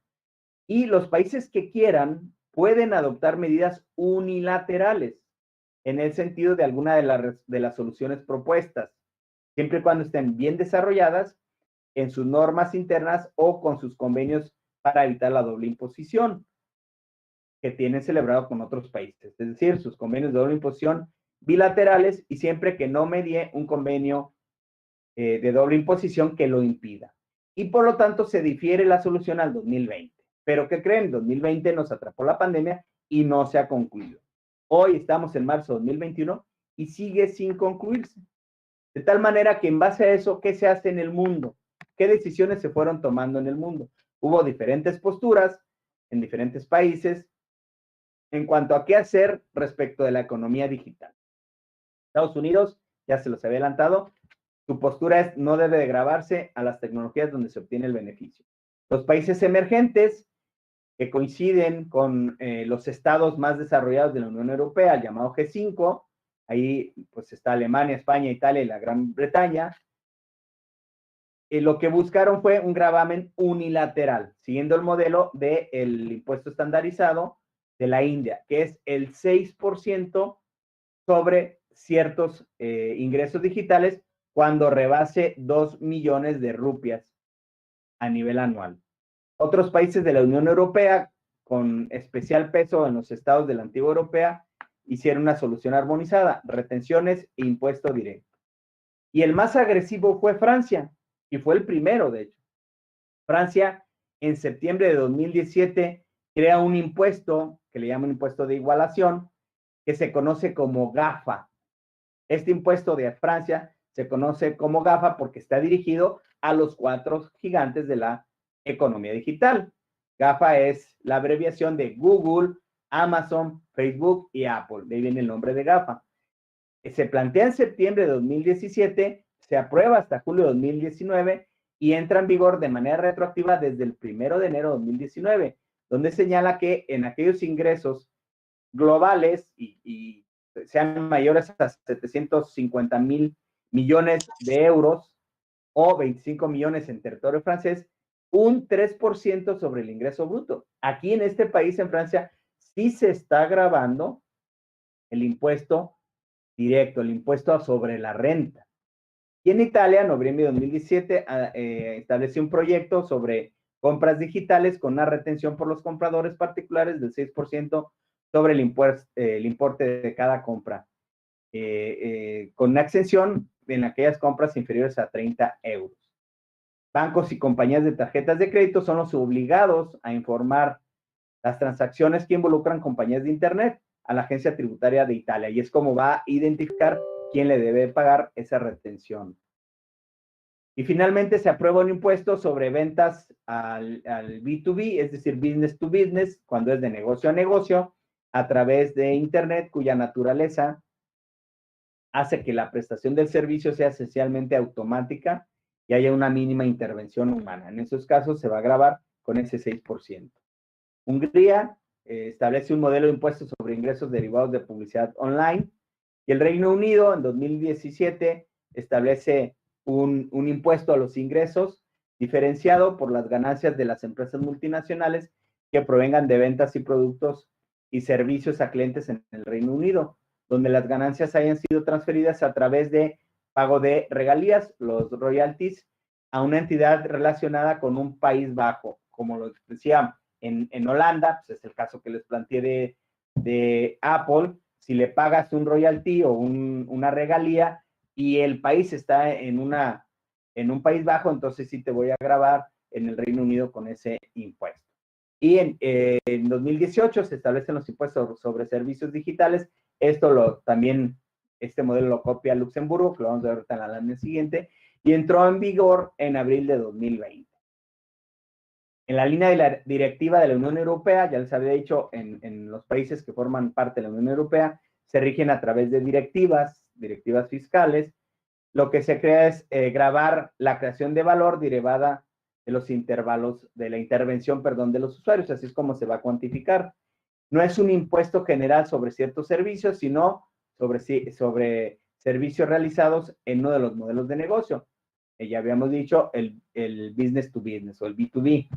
Y los países que quieran pueden adoptar medidas unilaterales en el sentido de alguna de las soluciones propuestas, siempre y cuando estén bien desarrolladas en sus normas internas o con sus convenios para evitar la doble imposición que tienen celebrado con otros países, es decir, sus convenios de doble imposición bilaterales y siempre que no medie un convenio de doble imposición que lo impida. Y por lo tanto se difiere la solución al 2020. Pero ¿qué creen? 2020 nos atrapó la pandemia y no se ha concluido. Hoy estamos en marzo de 2021 y sigue sin concluirse. De tal manera que en base a eso, ¿qué se hace en el mundo? ¿Qué decisiones se fueron tomando en el mundo? Hubo diferentes posturas en diferentes países en cuanto a qué hacer respecto de la economía digital. Estados Unidos, ya se los había adelantado, su postura es: no debe de gravarse a las tecnologías donde se obtiene el beneficio. Los países emergentes, que coinciden con los estados más desarrollados de la Unión Europea, el llamado G5, ahí pues está Alemania, España, Italia y la Gran Bretaña, lo que buscaron fue un gravamen unilateral, siguiendo el modelo del impuesto estandarizado de la India, que es el 6% sobre ciertos ingresos digitales cuando rebase 2 millones de rupias a nivel anual. Otros países de la Unión Europea, con especial peso en los estados de la antigua Europea, hicieron una solución armonizada: retenciones e impuesto directo. Y el más agresivo fue Francia, y fue el primero, de hecho. Francia, en septiembre de 2017, crea un impuesto que le llaman impuesto de igualación, que se conoce como GAFA. Este impuesto de Francia se conoce como GAFA porque está dirigido a los 4 gigantes de la economía digital. GAFA es la abreviación de Google, Amazon, Facebook y Apple. De ahí viene el nombre de GAFA. Se plantea en septiembre de 2017, se aprueba hasta julio de 2019 y entra en vigor de manera retroactiva desde el 1 de enero de 2019, donde señala que en aquellos ingresos globales y sean mayores a 750,000 millones de euros o 25 millones en territorio francés, un 3% sobre el ingreso bruto. Aquí en este país, en Francia, sí se está grabando el impuesto directo, el impuesto sobre la renta. Y en Italia, en noviembre de 2017, estableció un proyecto sobre compras digitales con una retención por los compradores particulares del 6% sobre el importe de cada compra, con una exención en aquellas compras inferiores a 30 euros. Bancos y compañías de tarjetas de crédito son los obligados a informar las transacciones que involucran compañías de Internet a la agencia tributaria de Italia, y es como va a identificar quién le debe pagar esa retención. Y finalmente se aprueba un impuesto sobre ventas al B2B, es decir, business to business, cuando es de negocio a negocio, a través de Internet, cuya naturaleza hace que la prestación del servicio sea esencialmente automática y haya una mínima intervención humana. En esos casos se va a gravar con ese 6%. Hungría establece un modelo de impuestos sobre ingresos derivados de publicidad online, y el Reino Unido en 2017 establece un impuesto a los ingresos diferenciado por las ganancias de las empresas multinacionales que provengan de ventas y productos y servicios a clientes en el Reino Unido, donde las ganancias hayan sido transferidas a través de pago de regalías, los royalties, a una entidad relacionada con un país bajo, como lo decía en Holanda, pues es el caso que les planteé de Apple. Si le pagas un royalty o una regalía y el país está en un país bajo, entonces sí te voy a gravar en el Reino Unido con ese impuesto. Y en 2018 se establecen los impuestos sobre servicios digitales. También este modelo lo copia Luxemburgo, que lo vamos a ver ahorita en la lámina siguiente, y entró en vigor en abril de 2020. En la línea de la directiva de la Unión Europea, ya les había dicho, en los países que forman parte de la Unión Europea, se rigen a través de directivas fiscales. Lo que se crea es gravar la creación de valor derivada de los intervalos de la intervención, de los usuarios. Así es como se va a cuantificar. No es un impuesto general sobre ciertos servicios, sino sobre servicios realizados en uno de los modelos de negocio. Ya habíamos dicho el business to business o el B2B.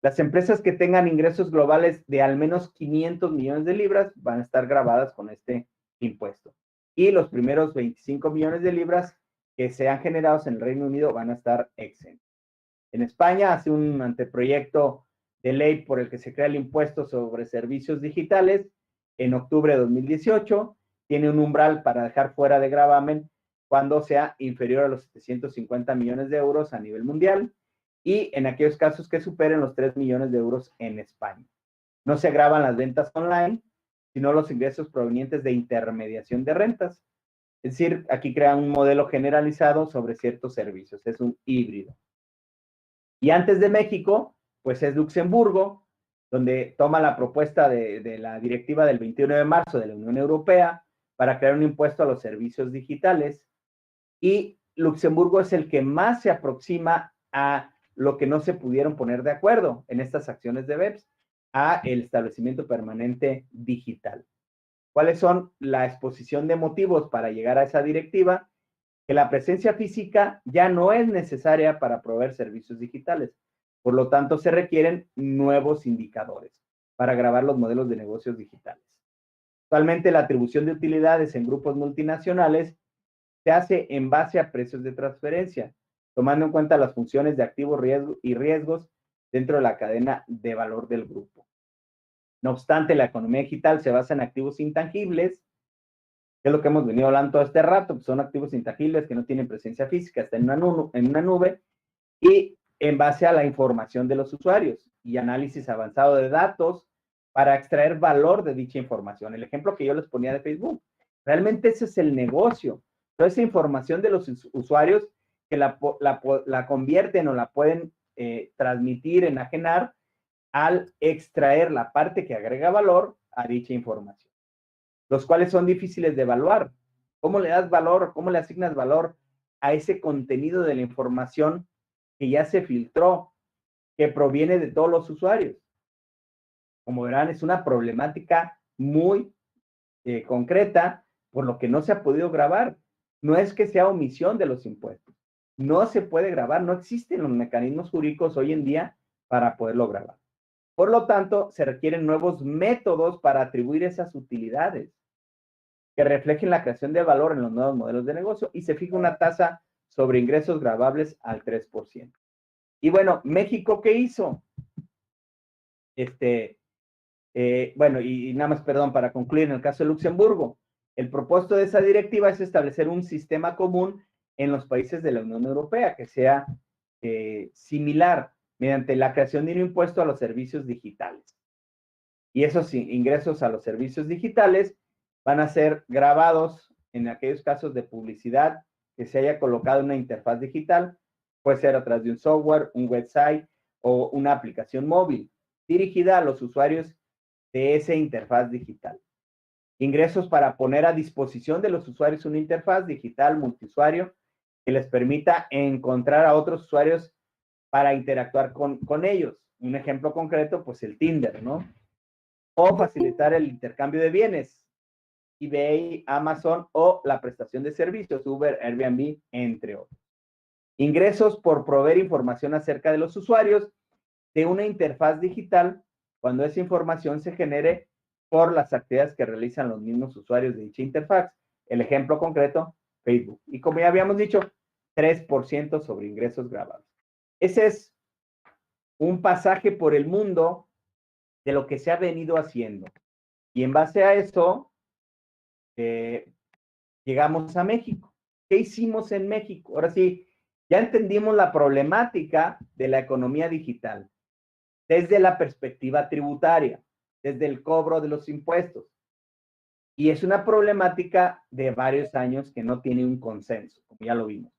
Las empresas que tengan ingresos globales de al menos 500 millones de libras van a estar grabadas con este impuesto. Y los primeros 25 millones de libras que sean generados en el Reino Unido van a estar exentos. En España hace un anteproyecto de ley por el que se crea el impuesto sobre servicios digitales en octubre de 2018. Tiene un umbral para dejar fuera de gravamen cuando sea inferior a los 750 millones de euros a nivel mundial, y en aquellos casos que superen los 3 millones de euros en España. No se graban las ventas online, sino los ingresos provenientes de intermediación de rentas. Es decir, aquí crea un modelo generalizado sobre ciertos servicios. Es un híbrido. Y antes de México, pues es Luxemburgo, donde toma la propuesta de la directiva del 21 de marzo de la Unión Europea para crear un impuesto a los servicios digitales. Y Luxemburgo es el que más se aproxima a lo que no se pudieron poner de acuerdo en estas acciones de BEPS, a el establecimiento permanente digital. ¿Cuáles son la exposición de motivos para llegar a esa directiva? Que la presencia física ya no es necesaria para proveer servicios digitales. Por lo tanto, se requieren nuevos indicadores para grabar los modelos de negocios digitales. Actualmente, la atribución de utilidades en grupos multinacionales se hace en base a precios de transferencia, tomando en cuenta las funciones de activos y riesgos dentro de la cadena de valor del grupo. No obstante, la economía digital se basa en activos intangibles, que es lo que hemos venido hablando todo este rato, pues son activos intangibles que no tienen presencia física, están en una nube, y en base a la información de los usuarios y análisis avanzado de datos para extraer valor de dicha información. El ejemplo que yo les ponía de Facebook, realmente ese es el negocio. Toda esa información de los usuarios que la convierten o la pueden transmitir, enajenar, al extraer la parte que agrega valor a dicha información, los cuales son difíciles de evaluar. ¿Cómo le das valor? ¿Cómo le asignas valor a ese contenido de la información que ya se filtró, que proviene de todos los usuarios. Como verán, es una problemática muy concreta, por lo que no se ha podido grabar. No es que sea omisión de los impuestos. No se puede grabar, no existen los mecanismos jurídicos hoy en día para poderlo grabar. Por lo tanto, se requieren nuevos métodos para atribuir esas utilidades que reflejen la creación de valor en los nuevos modelos de negocio y se fija una tasa sobre ingresos gravables al 3%. Y bueno, ¿México qué hizo? Bueno, y nada más, perdón, para concluir, en el caso de Luxemburgo, el propósito de esa directiva es establecer un sistema común en los países de la Unión Europea que sea similar mediante la creación de un impuesto a los servicios digitales. Y esos ingresos a los servicios digitales van a ser grabados en aquellos casos de publicidad que se haya colocado en una interfaz digital, puede ser a través de un software, un website o una aplicación móvil dirigida a los usuarios de esa interfaz digital. Ingresos para poner a disposición de los usuarios una interfaz digital multiusuario que les permita encontrar a otros usuarios para interactuar con ellos. Un ejemplo concreto, pues el Tinder, ¿no? O facilitar el intercambio de bienes, eBay, Amazon o la prestación de servicios, Uber, Airbnb, entre otros. Ingresos por proveer información acerca de los usuarios de una interfaz digital cuando esa información se genere por las actividades que realizan los mismos usuarios de dicha interfaz. El ejemplo concreto, Facebook. Y como ya habíamos dicho, 3% sobre ingresos grabados. Ese es un pasaje por el mundo de lo que se ha venido haciendo. Y en base a eso, llegamos a México. ¿Qué hicimos en México? Ahora sí, ya entendimos la problemática de la economía digital desde la perspectiva tributaria, desde el cobro de los impuestos. Y es una problemática de varios años que no tiene un consenso, como ya lo vimos.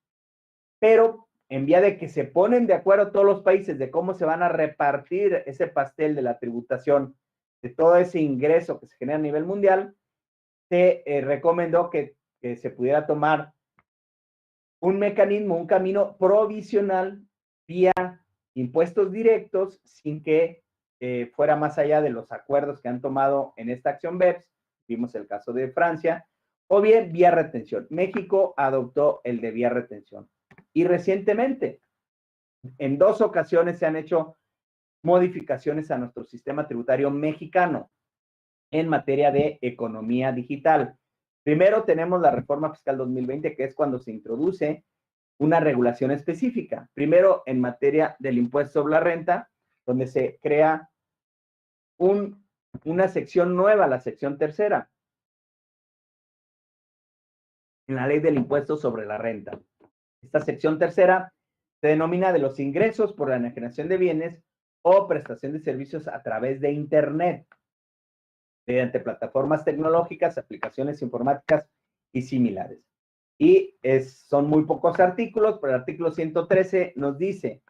Pero en vía de que se ponen de acuerdo todos los países de cómo se van a repartir ese pastel de la tributación, de todo ese ingreso que se genera a nivel mundial, se recomendó que se pudiera tomar un mecanismo, un camino provisional vía impuestos directos sin que fuera más allá de los acuerdos que han tomado en esta acción BEPS, vimos el caso de Francia, o bien vía retención. México adoptó el de vía retención. Y recientemente, en 2 ocasiones se han hecho modificaciones a nuestro sistema tributario mexicano en materia de economía digital. Primero tenemos la reforma fiscal 2020, que es cuando se introduce una regulación específica. Primero en materia del impuesto sobre la renta, donde se crea una sección nueva, la sección tercera, en la ley del impuesto sobre la renta. Esta sección tercera se denomina de los ingresos por la enajenación de bienes o prestación de servicios a través de Internet, mediante plataformas tecnológicas, aplicaciones informáticas y similares. Y son muy pocos artículos, pero el artículo 113 nos dice,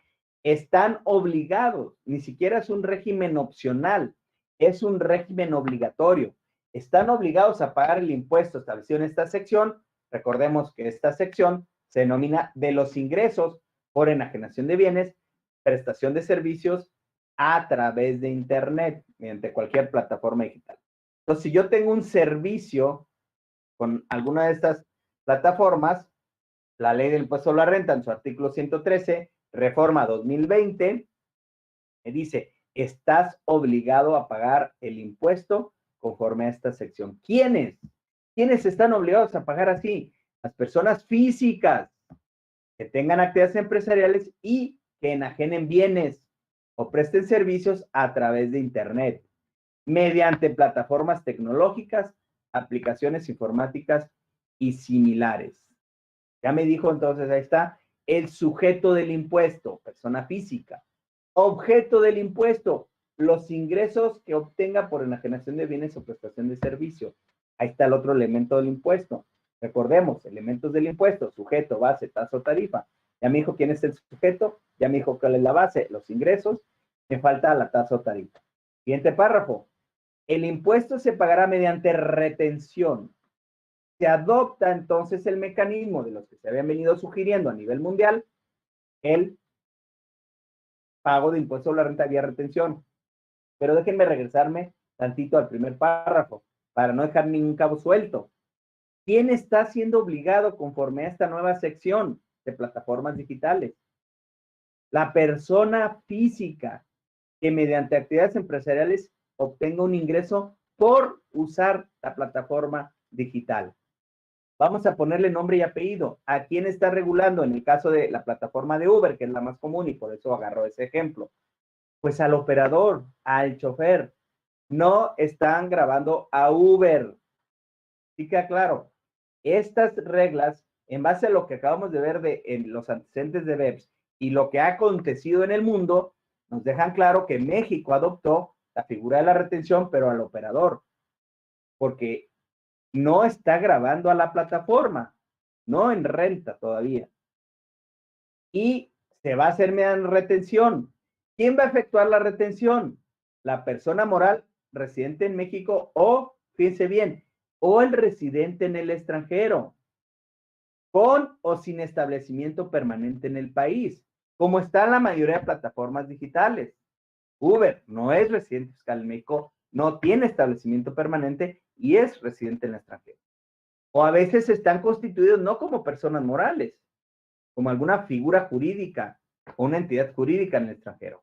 están obligados, ni siquiera es un régimen opcional, es un régimen obligatorio. Están obligados a pagar el impuesto establecido en esta sección. Recordemos que esta sección se denomina de los ingresos por enajenación de bienes, prestación de servicios a través de Internet, mediante cualquier plataforma digital. Entonces, si yo tengo un servicio con alguna de estas plataformas, la ley del impuesto a la renta en su artículo 113, reforma 2020, me dice, estás obligado a pagar el impuesto conforme a esta sección. ¿Quiénes? ¿Quiénes están obligados a pagar así? Las personas físicas que tengan actividades empresariales y que enajenen bienes o presten servicios a través de Internet, mediante plataformas tecnológicas, aplicaciones informáticas y similares. Ya me dijo entonces, ahí está, el sujeto del impuesto, persona física. Objeto del impuesto, los ingresos que obtenga por enajenación de bienes o prestación de servicio. Ahí está el otro elemento del impuesto. Recordemos, elementos del impuesto, sujeto, base, tasa o tarifa. Ya me dijo quién es el sujeto, ya me dijo cuál es la base, los ingresos, me falta la tasa o tarifa. Siguiente párrafo. El impuesto se pagará mediante retención. Se adopta entonces el mecanismo de los que se habían venido sugiriendo a nivel mundial, el pago de impuesto a la renta vía retención. Pero déjenme regresarme tantito al primer párrafo para no dejar ningún cabo suelto. ¿Quién está siendo obligado conforme a esta nueva sección de plataformas digitales? La persona física que mediante actividades empresariales obtenga un ingreso por usar la plataforma digital. Vamos a ponerle nombre y apellido. ¿A quién está regulando? En el caso de la plataforma de Uber, que es la más común y por eso agarro ese ejemplo. Pues al operador, al chofer. No están grabando a Uber. Sí queda claro. Estas reglas, en base a lo que acabamos de ver en los antecedentes de BEPS y lo que ha acontecido en el mundo, nos dejan claro que México adoptó la figura de la retención, pero al operador, porque no está grabando a la plataforma, no en renta todavía. Y se va a hacer mediante retención. ¿Quién va a efectuar la retención? La persona moral residente en México o, fíjense bien, o el residente en el extranjero, con o sin establecimiento permanente en el país, como está en la mayoría de plataformas digitales. Uber no es residente fiscal en México, no tiene establecimiento permanente y es residente en el extranjero. O a veces están constituidos no como personas morales, como alguna figura jurídica o una entidad jurídica en el extranjero.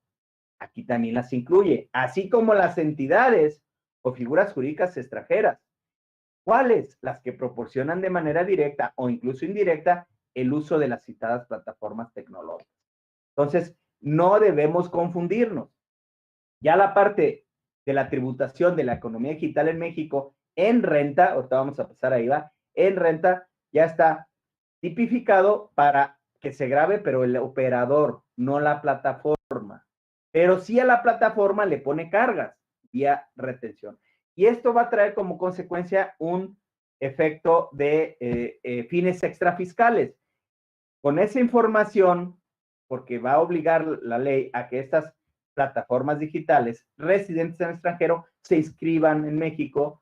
Aquí también las incluye, así como las entidades o figuras jurídicas extranjeras. ¿Cuáles? Las que proporcionan de manera directa o incluso indirecta el uso de las citadas plataformas tecnológicas. Entonces, no debemos confundirnos. Ya la parte de la tributación de la economía digital en México en renta, ahorita vamos a pasar ahí, va, en renta ya está tipificado para que se grabe, pero el operador, no la plataforma. Pero sí a la plataforma le pone cargas vía retención. Y esto va a traer como consecuencia un efecto de fines extrafiscales. Con esa información, porque va a obligar la ley a que estas plataformas digitales residentes en el extranjero se inscriban en México,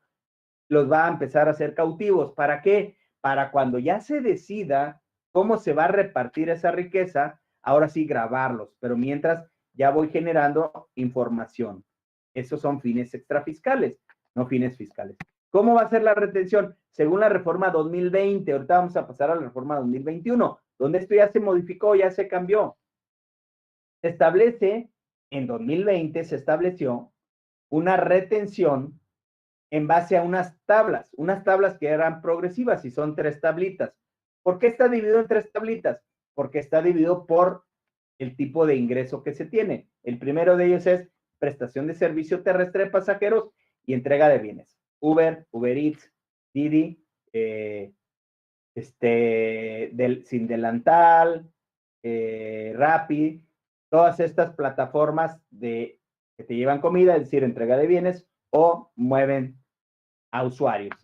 los va a empezar a hacer cautivos. ¿Para qué? Para cuando ya se decida cómo se va a repartir esa riqueza, ahora sí grabarlos, pero mientras ya voy generando información. Esos son fines extrafiscales, no fines fiscales. ¿Cómo va a ser la retención? Según la reforma 2020, ahorita vamos a pasar a la reforma 2021, donde esto ya se modificó, ya se cambió. Se establece, en 2020 se estableció una retención en base a unas tablas que eran progresivas y son 3 tablitas. ¿Por qué está dividido en 3 tablitas? Porque está dividido por el tipo de ingreso que se tiene. El primero de ellos es prestación de servicio terrestre de pasajeros y entrega de bienes. Uber, Uber Eats, Didi, Sin Delantal, Rappi, todas estas plataformas que te llevan comida, es decir, entrega de bienes o mueven a usuarios.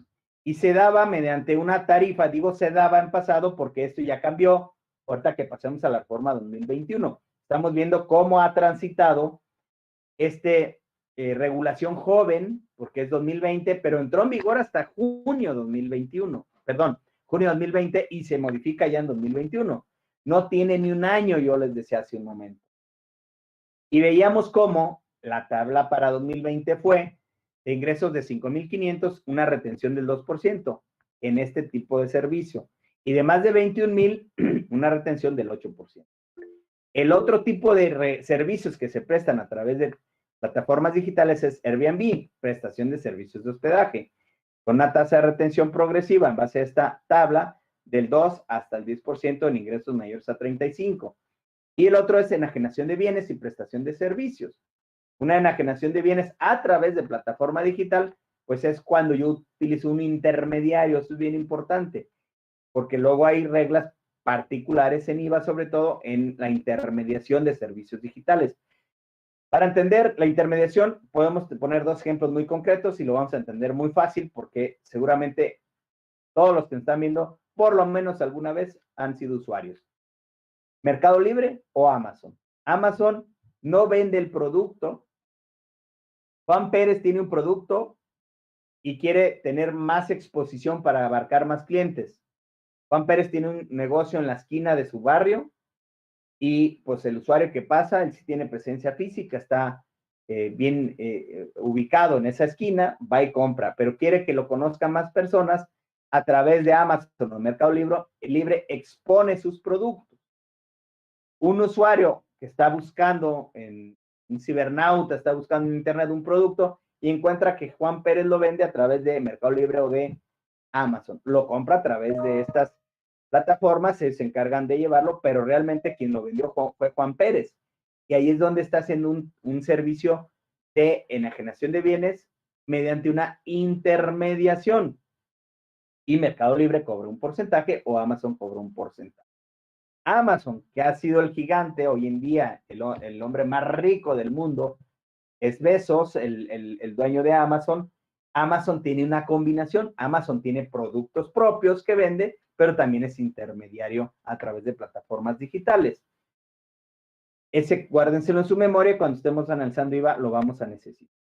Y se daba mediante una tarifa, digo se daba en pasado porque esto ya cambió, ahorita que pasemos a la reforma 2021. Estamos viendo cómo ha transitado regulación joven, porque es 2020, pero entró en vigor hasta junio 2021, perdón, junio 2020 y se modifica ya en 2021. No tiene ni un año, yo les decía hace un momento. Y veíamos cómo la tabla para 2020 fue de ingresos de 5,500, una retención del 2% en este tipo de servicio. Y de más de 21,000, una retención del 8%. El otro tipo de servicios que se prestan a través de plataformas digitales es Airbnb, prestación de servicios de hospedaje, con una tasa de retención progresiva en base a esta tabla del 2 hasta el 10% en ingresos mayores a 35. Y el otro es enajenación de bienes y prestación de servicios. Una enajenación de bienes a través de plataforma digital, pues es cuando yo utilizo un intermediario, eso es bien importante, porque luego hay reglas particulares en IVA, sobre todo en la intermediación de servicios digitales. Para entender la intermediación, podemos poner 2 ejemplos muy concretos y lo vamos a entender muy fácil porque seguramente todos los que están viendo, por lo menos alguna vez, han sido usuarios. Mercado Libre o Amazon. Amazon no vende el producto. Juan Pérez tiene un producto y quiere tener más exposición para abarcar más clientes. Juan Pérez tiene un negocio en la esquina de su barrio y pues el usuario que pasa, él sí tiene presencia física, está bien ubicado en esa esquina, va y compra, pero quiere que lo conozcan más personas a través de Amazon o Mercado Libre, expone sus productos. Un usuario que está buscando en un cibernauta, está buscando en internet un producto y encuentra que Juan Pérez lo vende a través de Mercado Libre o de Amazon. Lo compra a través de estas plataformas, se encargan de llevarlo, pero realmente quien lo vendió fue Juan Pérez. Y ahí es donde está haciendo un servicio de enajenación de bienes mediante una intermediación. Y Mercado Libre cobra un porcentaje o Amazon cobra un porcentaje. Amazon, que ha sido el gigante hoy en día, el hombre más rico del mundo, es Bezos, el dueño de Amazon. Amazon tiene una combinación. Amazon tiene productos propios que vende, pero también es intermediario a través de plataformas digitales. Ese guárdenselo en su memoria, cuando estemos analizando IVA lo vamos a necesitar.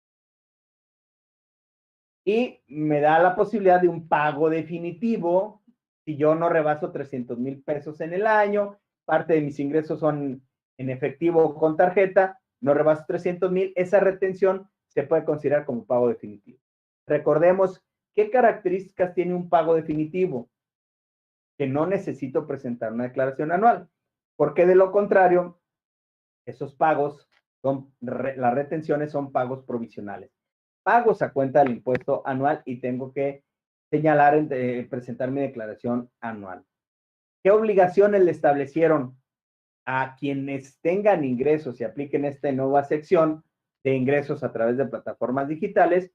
Y me da la posibilidad de un pago definitivo si yo no rebaso 300,000 pesos en el año, parte de mis ingresos son en efectivo o con tarjeta, no rebaso 300,000, esa retención se puede considerar como pago definitivo. Recordemos, ¿qué características tiene un pago definitivo? Que no necesito presentar una declaración anual, porque de lo contrario, esos pagos, las retenciones son pagos provisionales. Pagos a cuenta del impuesto anual y tengo que señalar, presentar mi declaración anual. ¿Qué obligaciones le establecieron a quienes tengan ingresos y apliquen esta nueva sección de ingresos a través de plataformas digitales?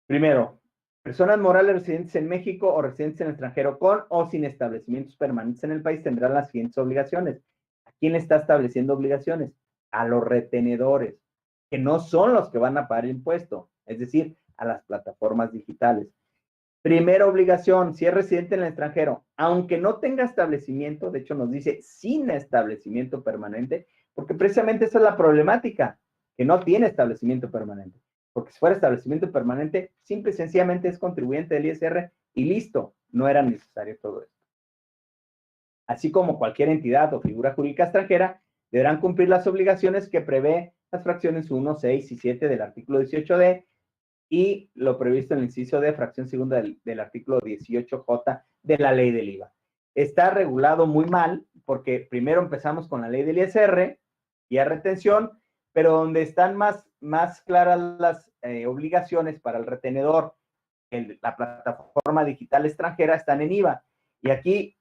Primero, personas morales residentes en México o residentes en el extranjero con o sin establecimientos permanentes en el país tendrán las siguientes obligaciones. ¿A quién le está estableciendo obligaciones? A los retenedores, que no son los que van a pagar el impuesto, es decir, a las plataformas digitales. Primera obligación, si es residente en el extranjero, aunque no tenga establecimiento, de hecho nos dice sin establecimiento permanente, porque precisamente esa es la problemática, que no tiene establecimiento permanente. Porque si fuera establecimiento permanente, simple y sencillamente es contribuyente del ISR y listo, no era necesario todo esto. Así como cualquier entidad o figura jurídica extranjera, deberán cumplir las obligaciones que prevé las fracciones 1, 6 y 7 del artículo 18D y lo previsto en el inciso de fracción segunda del artículo 18J de la ley del IVA. Está regulado muy mal porque primero empezamos con la ley del ISR y a retención, pero donde están más claras las obligaciones para el retenedor, la plataforma digital extranjera, están en IVA. Y aquí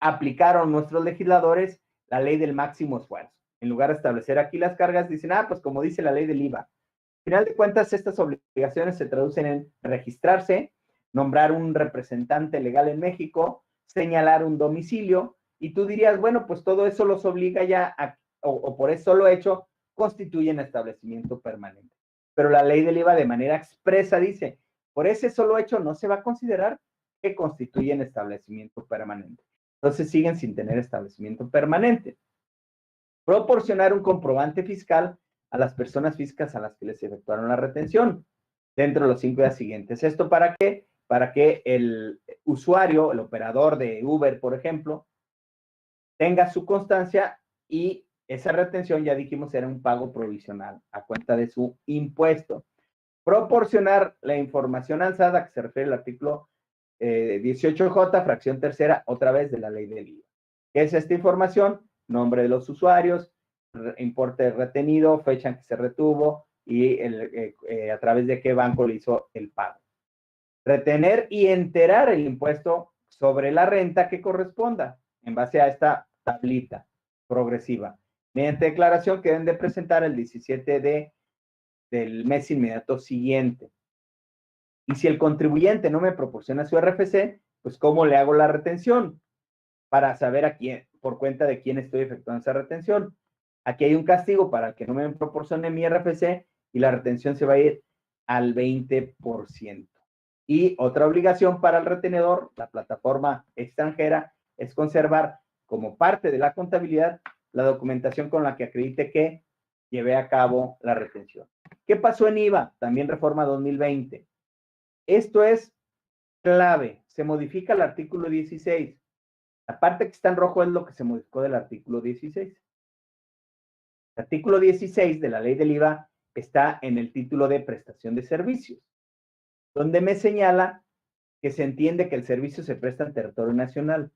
aplicaron nuestros legisladores la ley del máximo esfuerzo. En lugar de establecer aquí las cargas, dicen, pues como dice la ley del IVA. Al final de cuentas, estas obligaciones se traducen en registrarse, nombrar un representante legal en México, señalar un domicilio, y tú dirías, bueno, pues todo eso los obliga ya, o por eso lo hecho, constituyen establecimiento permanente. Pero la ley del IVA de manera expresa dice, por ese solo hecho no se va a considerar que constituyen establecimiento permanente. Entonces siguen sin tener establecimiento permanente. Proporcionar un comprobante fiscal a las personas físicas a las que les efectuaron la retención dentro de los 5 días siguientes. ¿Esto para qué? Para que el usuario, el operador de Uber, por ejemplo, tenga su constancia y esa retención, ya dijimos, era un pago provisional a cuenta de su impuesto. Proporcionar la información alzada, que se refiere al artículo 18J, fracción tercera, otra vez de la ley del IVA. ¿Qué es esta información? Nombre de los usuarios, importe retenido, fecha en que se retuvo y a través de qué banco le hizo el pago. Retener y enterar el impuesto sobre la renta que corresponda en base a esta tablita progresiva. Mediante declaración que deben de presentar el 17 del mes inmediato siguiente. Y si el contribuyente no me proporciona su RFC, pues ¿cómo le hago la retención? Para saber a quién, por cuenta de quién estoy efectuando esa retención. Aquí hay un castigo para el que no me proporcione mi RFC y la retención se va a ir al 20%. Y otra obligación para el retenedor, la plataforma extranjera, es conservar como parte de la contabilidad la documentación con la que acredite que llevé a cabo la retención. ¿Qué pasó en IVA? También reforma 2020. Esto es clave. Se modifica el artículo 16. La parte que está en rojo es lo que se modificó del artículo 16. El artículo 16 de la ley del IVA está en el título de prestación de servicios, donde me señala que se entiende que el servicio se presta en territorio nacional.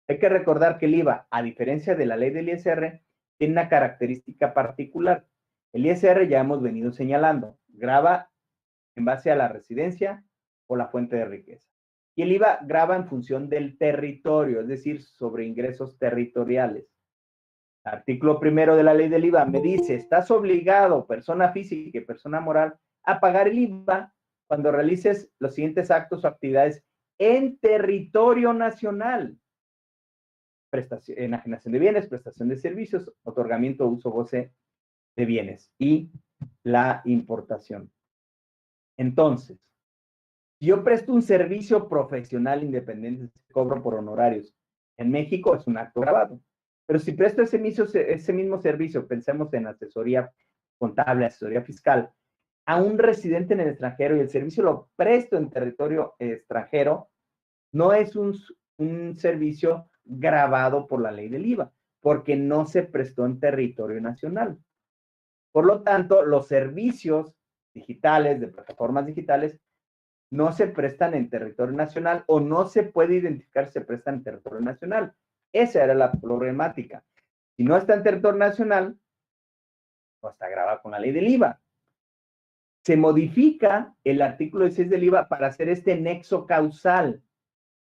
Hay que recordar que el IVA, a diferencia de la ley del ISR, tiene una característica particular. El ISR ya hemos venido señalando, grava en base a la residencia o la fuente de riqueza. Y el IVA grava en función del territorio, es decir, sobre ingresos territoriales. Artículo primero de la ley del IVA me dice, estás obligado, persona física y persona moral, a pagar el IVA cuando realices los siguientes actos o actividades en territorio nacional. Enajenación de bienes, prestación de servicios, otorgamiento, uso, goce de bienes y la importación. Entonces, si yo presto un servicio profesional independiente, cobro por honorarios. En México es un acto grabado. Pero si presto ese mismo servicio, pensemos en asesoría contable, asesoría fiscal, a un residente en el extranjero y el servicio lo presto en territorio extranjero, no es un servicio grabado por la ley del IVA, porque no se prestó en territorio nacional. Por lo tanto, los servicios digitales, de plataformas digitales, no se prestan en territorio nacional o no se puede identificar si se prestan en territorio nacional. Esa era la problemática. Si no está en territorio nacional, no está grabado con la ley del IVA. Se modifica el artículo 16 del IVA para hacer este nexo causal.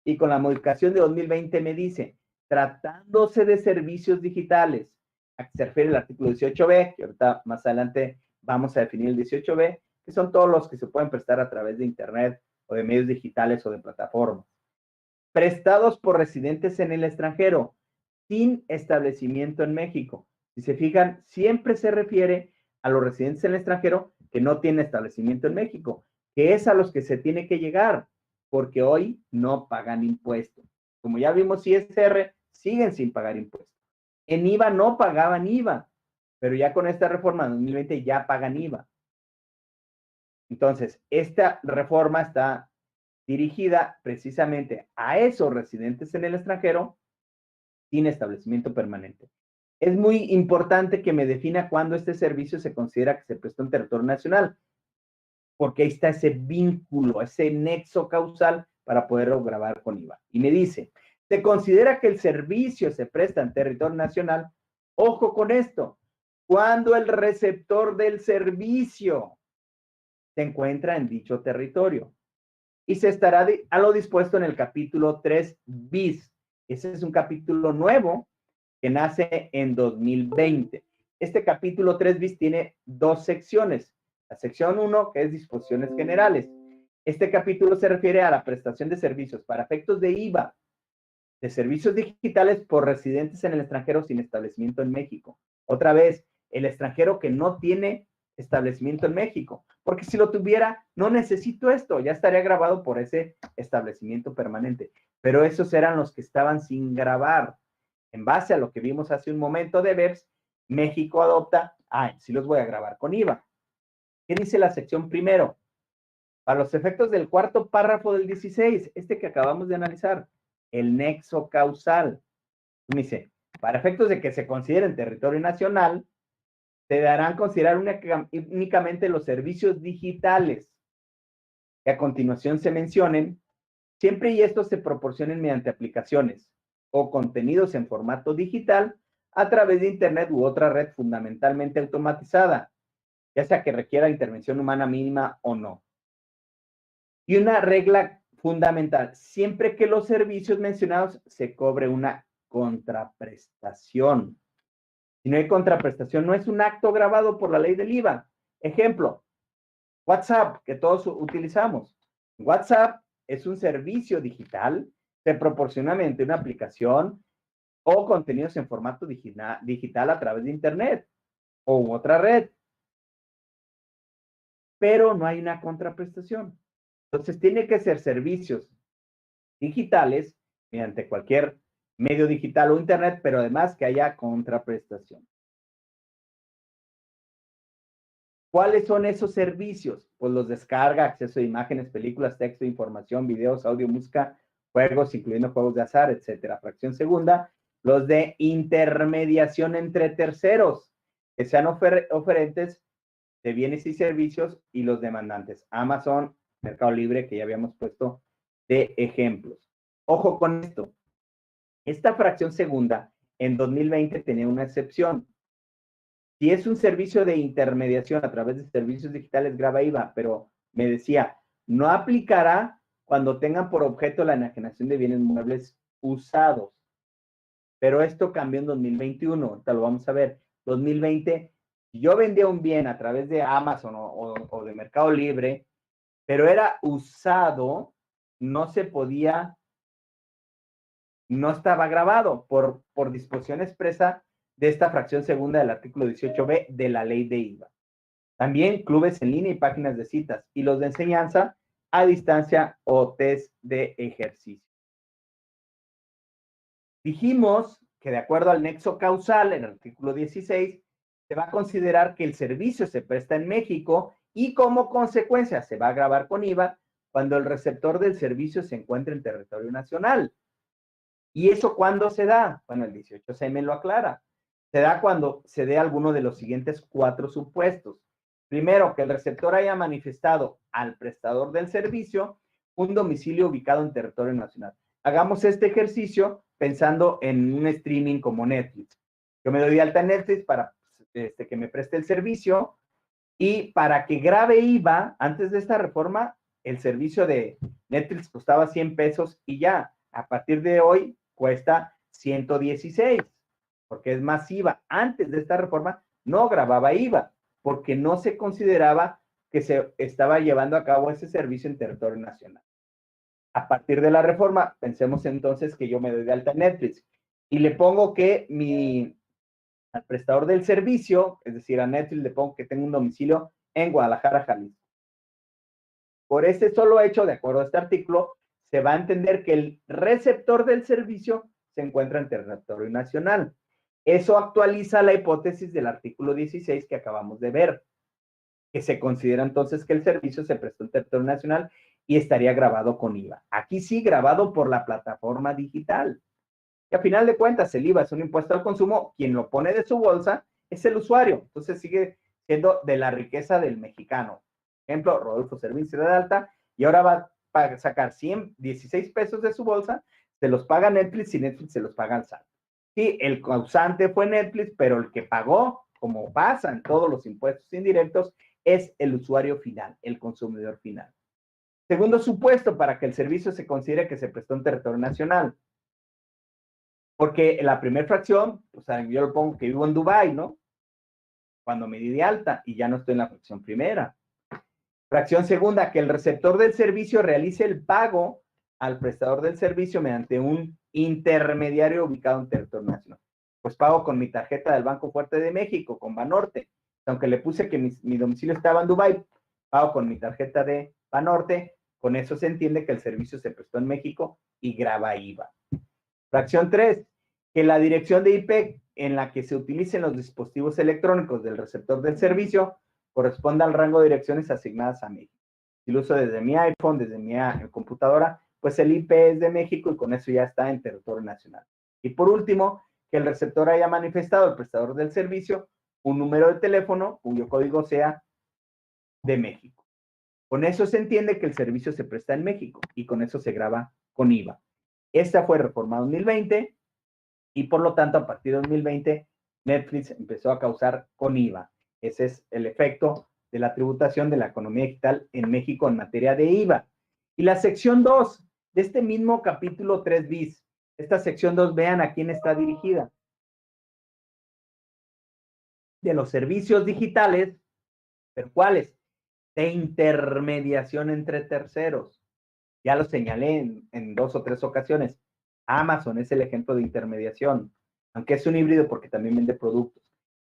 Y con la modificación de 2020 me dice, tratándose de servicios digitales, a que se refiere el artículo 18b, que ahorita más adelante vamos a definir el 18b, que son todos los que se pueden prestar a través de Internet o de medios digitales o de plataformas. Prestados por residentes en el extranjero, sin establecimiento en México. Si se fijan, siempre se refiere a los residentes en el extranjero que no tienen establecimiento en México, que es a los que se tiene que llegar, porque hoy no pagan impuestos. Como ya vimos, ISR siguen sin pagar impuestos. En IVA no pagaban IVA, pero ya con esta reforma de 2020 ya pagan IVA. Entonces, esta reforma está dirigida precisamente a esos residentes en el extranjero sin establecimiento permanente. Es muy importante que me defina cuándo este servicio se considera que se prestó en territorio nacional, porque ahí está ese vínculo, ese nexo causal para poderlo grabar con IVA. Y me dice, se considera que el servicio se presta en territorio nacional, ojo con esto, cuando el receptor del servicio se encuentra en dicho territorio. Y se estará a lo dispuesto en el capítulo 3 bis. Ese es un capítulo nuevo que nace en 2020. Este capítulo 3 bis tiene dos secciones. La sección 1, que es disposiciones generales. Este capítulo se refiere a la prestación de servicios para efectos de IVA, de servicios digitales por residentes en el extranjero sin establecimiento en México. Otra vez, el extranjero que no tiene establecimiento en México, porque si lo tuviera, no necesito esto, ya estaría grabado por ese establecimiento permanente, pero esos eran los que estaban sin grabar. En base a lo que vimos hace un momento de BEPS, México adopta, sí los voy a grabar con IVA. ¿Qué dice la sección primero? Para los efectos del cuarto párrafo del 16, este que acabamos de analizar, el nexo causal. Me dice, para efectos de que se considere en territorio nacional, se darán a considerar únicamente los servicios digitales que a continuación se mencionen, siempre y estos se proporcionen mediante aplicaciones o contenidos en formato digital a través de Internet u otra red fundamentalmente automatizada, ya sea que requiera intervención humana mínima o no. Y una regla fundamental, siempre que los servicios mencionados se cobre una contraprestación. Si no hay contraprestación, no es un acto grabado por la ley del IVA. Ejemplo, WhatsApp, que todos utilizamos. WhatsApp es un servicio digital, se proporciona mediante una aplicación o contenidos en formato digital a través de Internet o otra red. Pero no hay una contraprestación. Entonces, tiene que ser servicios digitales mediante cualquier medio digital o Internet, pero además que haya contraprestación. ¿Cuáles son esos servicios? Pues los descarga, acceso a imágenes, películas, texto, información, videos, audio, música juegos, incluyendo juegos de azar, etcétera. Fracción segunda, los de intermediación entre terceros, que sean oferentes de bienes y servicios y los demandantes. Amazon, Mercado Libre, que ya habíamos puesto de ejemplos. Ojo con esto. Esta fracción segunda en 2020 tenía una excepción. Si es un servicio de intermediación a través de servicios digitales, grava IVA, pero me decía, no aplicará cuando tengan por objeto la enajenación de bienes muebles usados. Pero esto cambió en 2021, ahorita lo vamos a ver. 2020, si yo vendía un bien a través de Amazon o de Mercado Libre, pero era usado, no se podía, no estaba grabado por disposición expresa de esta fracción segunda del artículo 18b de la ley de IVA. También clubes en línea y páginas de citas y los de enseñanza a distancia o test de ejercicio. Dijimos que de acuerdo al nexo causal, en el artículo 16, se va a considerar que el servicio se presta en México y como consecuencia se va a gravar con IVA cuando el receptor del servicio se encuentre en territorio nacional. ¿Y eso cuándo se da? Bueno, el 18C me lo aclara. Se da cuando se dé alguno de los siguientes 4 supuestos. Primero, que el receptor haya manifestado al prestador del servicio un domicilio ubicado en territorio nacional. Hagamos este ejercicio pensando en un streaming como Netflix. Yo me doy de alta en Netflix para que me preste el servicio y para que grabe IVA, antes de esta reforma, el servicio de Netflix costaba 100 pesos y ya, a partir de hoy cuesta 116, porque es más IVA. Antes de esta reforma no grababa IVA, porque no se consideraba que se estaba llevando a cabo ese servicio en territorio nacional. A partir de la reforma, pensemos entonces que yo me doy de alta en Netflix y le pongo que al prestador del servicio, es decir, a Netflix le pongo que tengo un domicilio en Guadalajara, Jalisco. Por este solo hecho, de acuerdo a este artículo, se va a entender que el receptor del servicio se encuentra en territorio nacional. Eso actualiza la hipótesis del artículo 16 que acabamos de ver, que se considera entonces que el servicio se prestó en territorio nacional y estaría grabado con IVA. Aquí sí, grabado por la plataforma digital. Y a final de cuentas, el IVA es un impuesto al consumo, quien lo pone de su bolsa es el usuario. Entonces sigue siendo de la riqueza del mexicano. Ejemplo, Rodolfo Servín se da de alta y ahora va a sacar 16 pesos de su bolsa, se los paga Netflix y Netflix se los paga al SAT. Sí, el causante fue Netflix, pero el que pagó, como pasan todos los impuestos indirectos, es el usuario final, el consumidor final. Segundo supuesto para que el servicio se considere que se prestó en territorio nacional. Porque la primera fracción, o sea, yo lo pongo que vivo en Dubái, ¿no? Cuando me di de alta y ya no estoy en la fracción primera. Fracción segunda, que el receptor del servicio realice el pago al prestador del servicio mediante un intermediario ubicado en territorio nacional. Pues pago con mi tarjeta del Banco Fuerte de México, con Banorte. Aunque le puse que mi domicilio estaba en Dubái, pago con mi tarjeta de Banorte. Con eso se entiende que el servicio se prestó en México y grava IVA. Fracción 3, que la dirección de IP en la que se utilicen los dispositivos electrónicos del receptor del servicio corresponda al rango de direcciones asignadas a México. Si lo uso desde mi iPhone, desde mi computadora, pues el IP es de México y con eso ya está en territorio nacional. Y por último, que el receptor haya manifestado al prestador del servicio un número de teléfono cuyo código sea de México. Con eso se entiende que el servicio se presta en México y con eso se grava con IVA. Esta fue reforma 2020 y por lo tanto a partir de 2020 Netflix empezó a causar con IVA. Ese es el efecto de la tributación de la economía digital en México en materia de IVA. Y la sección 2 de este mismo capítulo 3 bis, esta sección 2, vean a quién está dirigida. De los servicios digitales, pero ¿cuáles? De intermediación entre terceros. Ya lo señalé en 2 o 3 ocasiones. Amazon es el ejemplo de intermediación, aunque es un híbrido porque también vende productos.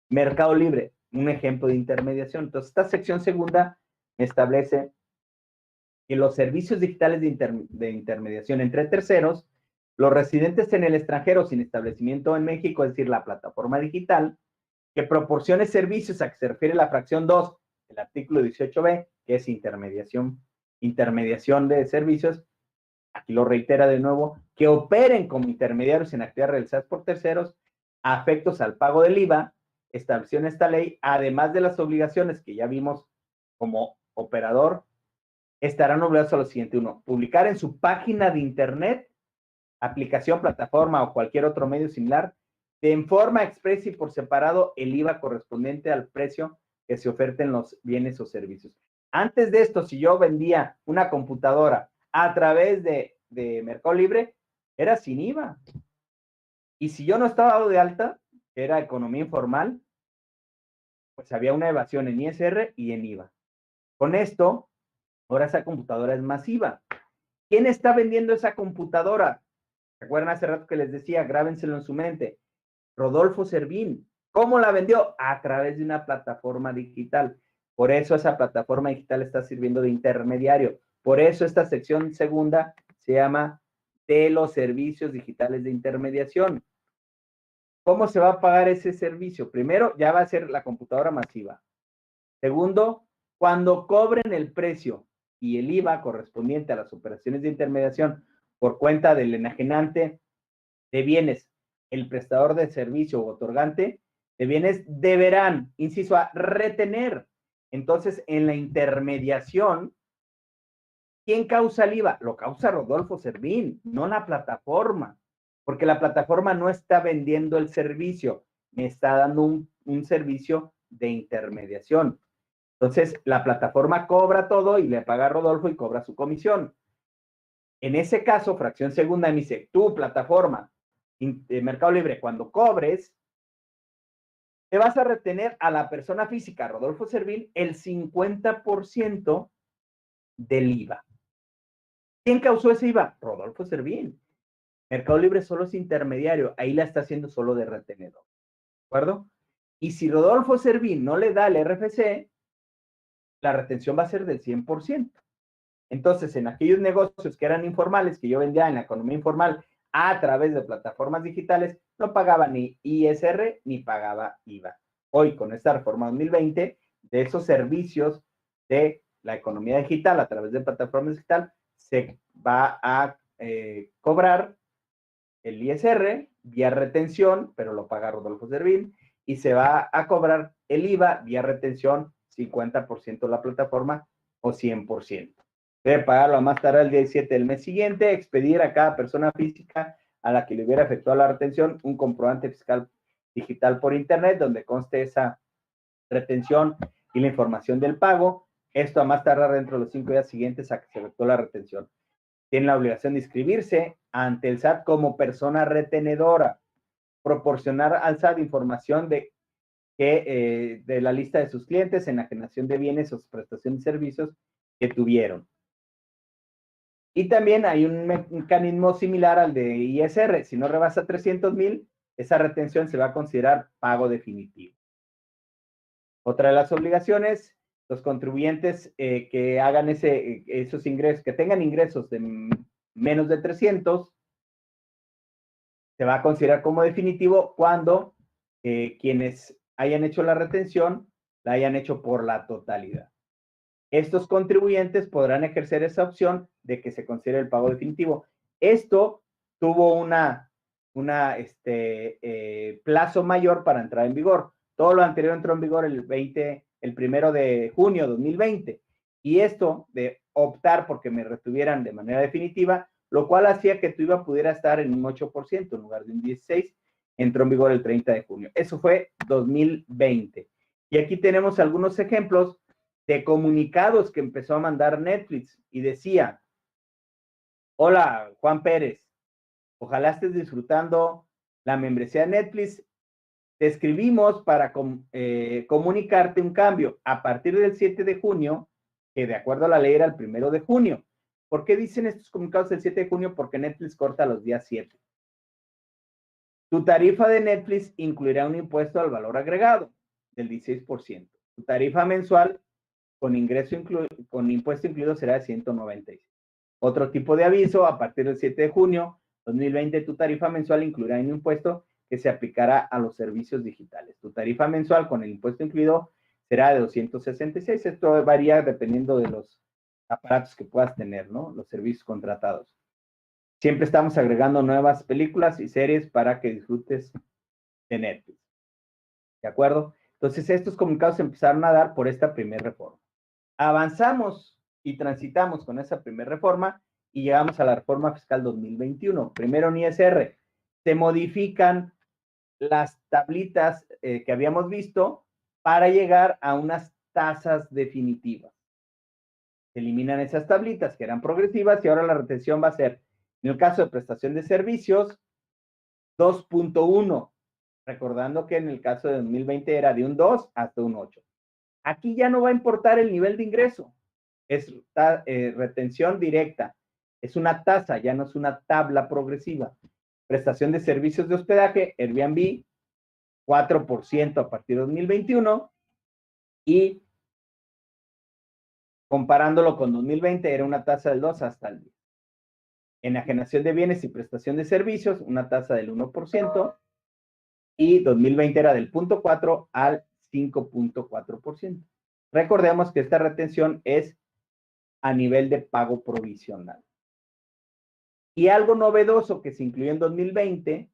Mercado Libre, un ejemplo de intermediación. Entonces, esta sección segunda establece que los servicios digitales de intermediación entre terceros, los residentes en el extranjero sin establecimiento en México, es decir, la plataforma digital, que proporcione servicios a que se refiere la fracción 2 del artículo 18b, que es intermediación de servicios, aquí lo reitera de nuevo, que operen como intermediarios en actividades realizadas por terceros, afectos al pago del IVA, estableció en esta ley, además de las obligaciones que ya vimos como operador, estarán obligados a lo siguiente: uno, publicar en su página de internet, aplicación, plataforma o cualquier otro medio similar, en forma expresa y por separado, el IVA correspondiente al precio que se oferten los bienes o servicios. Antes de esto, si yo vendía una computadora a través de Mercado Libre, era sin IVA. Y si yo no estaba dado de alta, que era economía informal, pues había una evasión en ISR y en IVA. Con esto, ahora esa computadora es masiva. ¿Quién está vendiendo esa computadora? ¿Se acuerdan hace rato que les decía? Grábenselo en su mente. Rodolfo Servín. ¿Cómo la vendió? A través de una plataforma digital. Por eso esa plataforma digital está sirviendo de intermediario. Por eso esta sección segunda se llama de los servicios digitales de intermediación. ¿Cómo se va a pagar ese servicio? Primero, ya va a ser la computadora masiva. Segundo, cuando cobren el precio y el IVA correspondiente a las operaciones de intermediación por cuenta del enajenante de bienes, el prestador de servicio o otorgante de bienes deberán, inciso A, retener. Entonces, en la intermediación, ¿quién causa el IVA? Lo causa Rodolfo Servín, no la plataforma, porque la plataforma no está vendiendo el servicio, me está dando un servicio de intermediación. Entonces, la plataforma cobra todo y le paga a Rodolfo y cobra su comisión. En ese caso, fracción segunda me dice, tu plataforma, Mercado Libre, cuando cobres, te vas a retener a la persona física, Rodolfo Servín, el 50% del IVA. ¿Quién causó ese IVA? Rodolfo Servín. Mercado Libre solo es intermediario, ahí la está haciendo solo de retenedor. ¿De acuerdo? Y si Rodolfo Servín no le da el RFC, la retención va a ser del 100%. Entonces, en aquellos negocios que eran informales, que yo vendía en la economía informal a través de plataformas digitales, no pagaba ni ISR ni pagaba IVA. Hoy, con esta reforma 2020, de esos servicios de la economía digital a través de plataformas digitales, se va a cobrar el ISR vía retención, pero lo paga Rodolfo Servín, y se va a cobrar el IVA vía retención, 50% la plataforma o 100%. Debe pagarlo a más tardar el día 17 del mes siguiente, expedir a cada persona física a la que le hubiera efectuado la retención un comprobante fiscal digital por internet donde conste esa retención y la información del pago. Esto a más tardar dentro de los 5 días siguientes a que se efectuó la retención. Tiene la obligación de inscribirse ante el SAT como persona retenedora, proporcionar al SAT información de la lista de sus clientes, enajenación de bienes o prestación de servicios que tuvieron. Y también hay un mecanismo similar al de ISR. Si no rebasa 300,000, esa retención se va a considerar pago definitivo. Otra de las obligaciones, los contribuyentes que hagan esos ingresos, que tengan ingresos de menos de 300, se va a considerar como definitivo cuando quienes hayan hecho la retención la hayan hecho por la totalidad. Estos contribuyentes podrán ejercer esa opción de que se considere el pago definitivo. Esto tuvo plazo mayor para entrar en vigor. Todo lo anterior entró en vigor el 1 de junio de 2020. Y esto de optar porque me retuvieran de manera definitiva, lo cual hacía que tu IVA pudiera estar en un 8% en lugar de un 16%, entró en vigor el 30 de junio. Eso fue 2020. Y aquí tenemos algunos ejemplos de comunicados que empezó a mandar Netflix y decía: hola, Juan Pérez, ojalá estés disfrutando la membresía de Netflix. Te escribimos para comunicarte un cambio a partir del 7 de junio, que de acuerdo a la ley era el 1 de junio. ¿Por qué dicen estos comunicados el 7 de junio? Porque Netflix corta los días 7. Tu tarifa de Netflix incluirá un impuesto al valor agregado del 16%. Tu tarifa mensual con impuesto incluido será de 196. Otro tipo de aviso: a partir del 7 de junio 2020, tu tarifa mensual incluirá un impuesto que se aplicará a los servicios digitales. Tu tarifa mensual con el impuesto incluido será de 266. Esto varía dependiendo de los aparatos que puedas tener, ¿no? Los servicios contratados. Siempre estamos agregando nuevas películas y series para que disfrutes de Netflix. ¿De acuerdo? Entonces, estos comunicados se empezaron a dar por esta primera reforma. Avanzamos y transitamos con esa primera reforma y llegamos a la reforma fiscal 2021. Primero en ISR se modifican las tablitas que habíamos visto para llegar a unas tasas definitivas. Se eliminan esas tablitas que eran progresivas y ahora la retención va a ser, en el caso de prestación de servicios, 2.1, recordando que en el caso de 2020 era de un 2 hasta un 8. Aquí ya no va a importar el nivel de ingreso, es retención directa, es una tasa, ya no es una tabla progresiva. Prestación de servicios de hospedaje, Airbnb, 4% a partir de 2021 y comparándolo con 2020 era una tasa del 2 hasta el 10. Enajenación de bienes y prestación de servicios, una tasa del 1% y 2020 era del 0.4 al 5.4%. Recordemos que esta retención es a nivel de pago provisional. Y algo novedoso que se incluyó en 2020,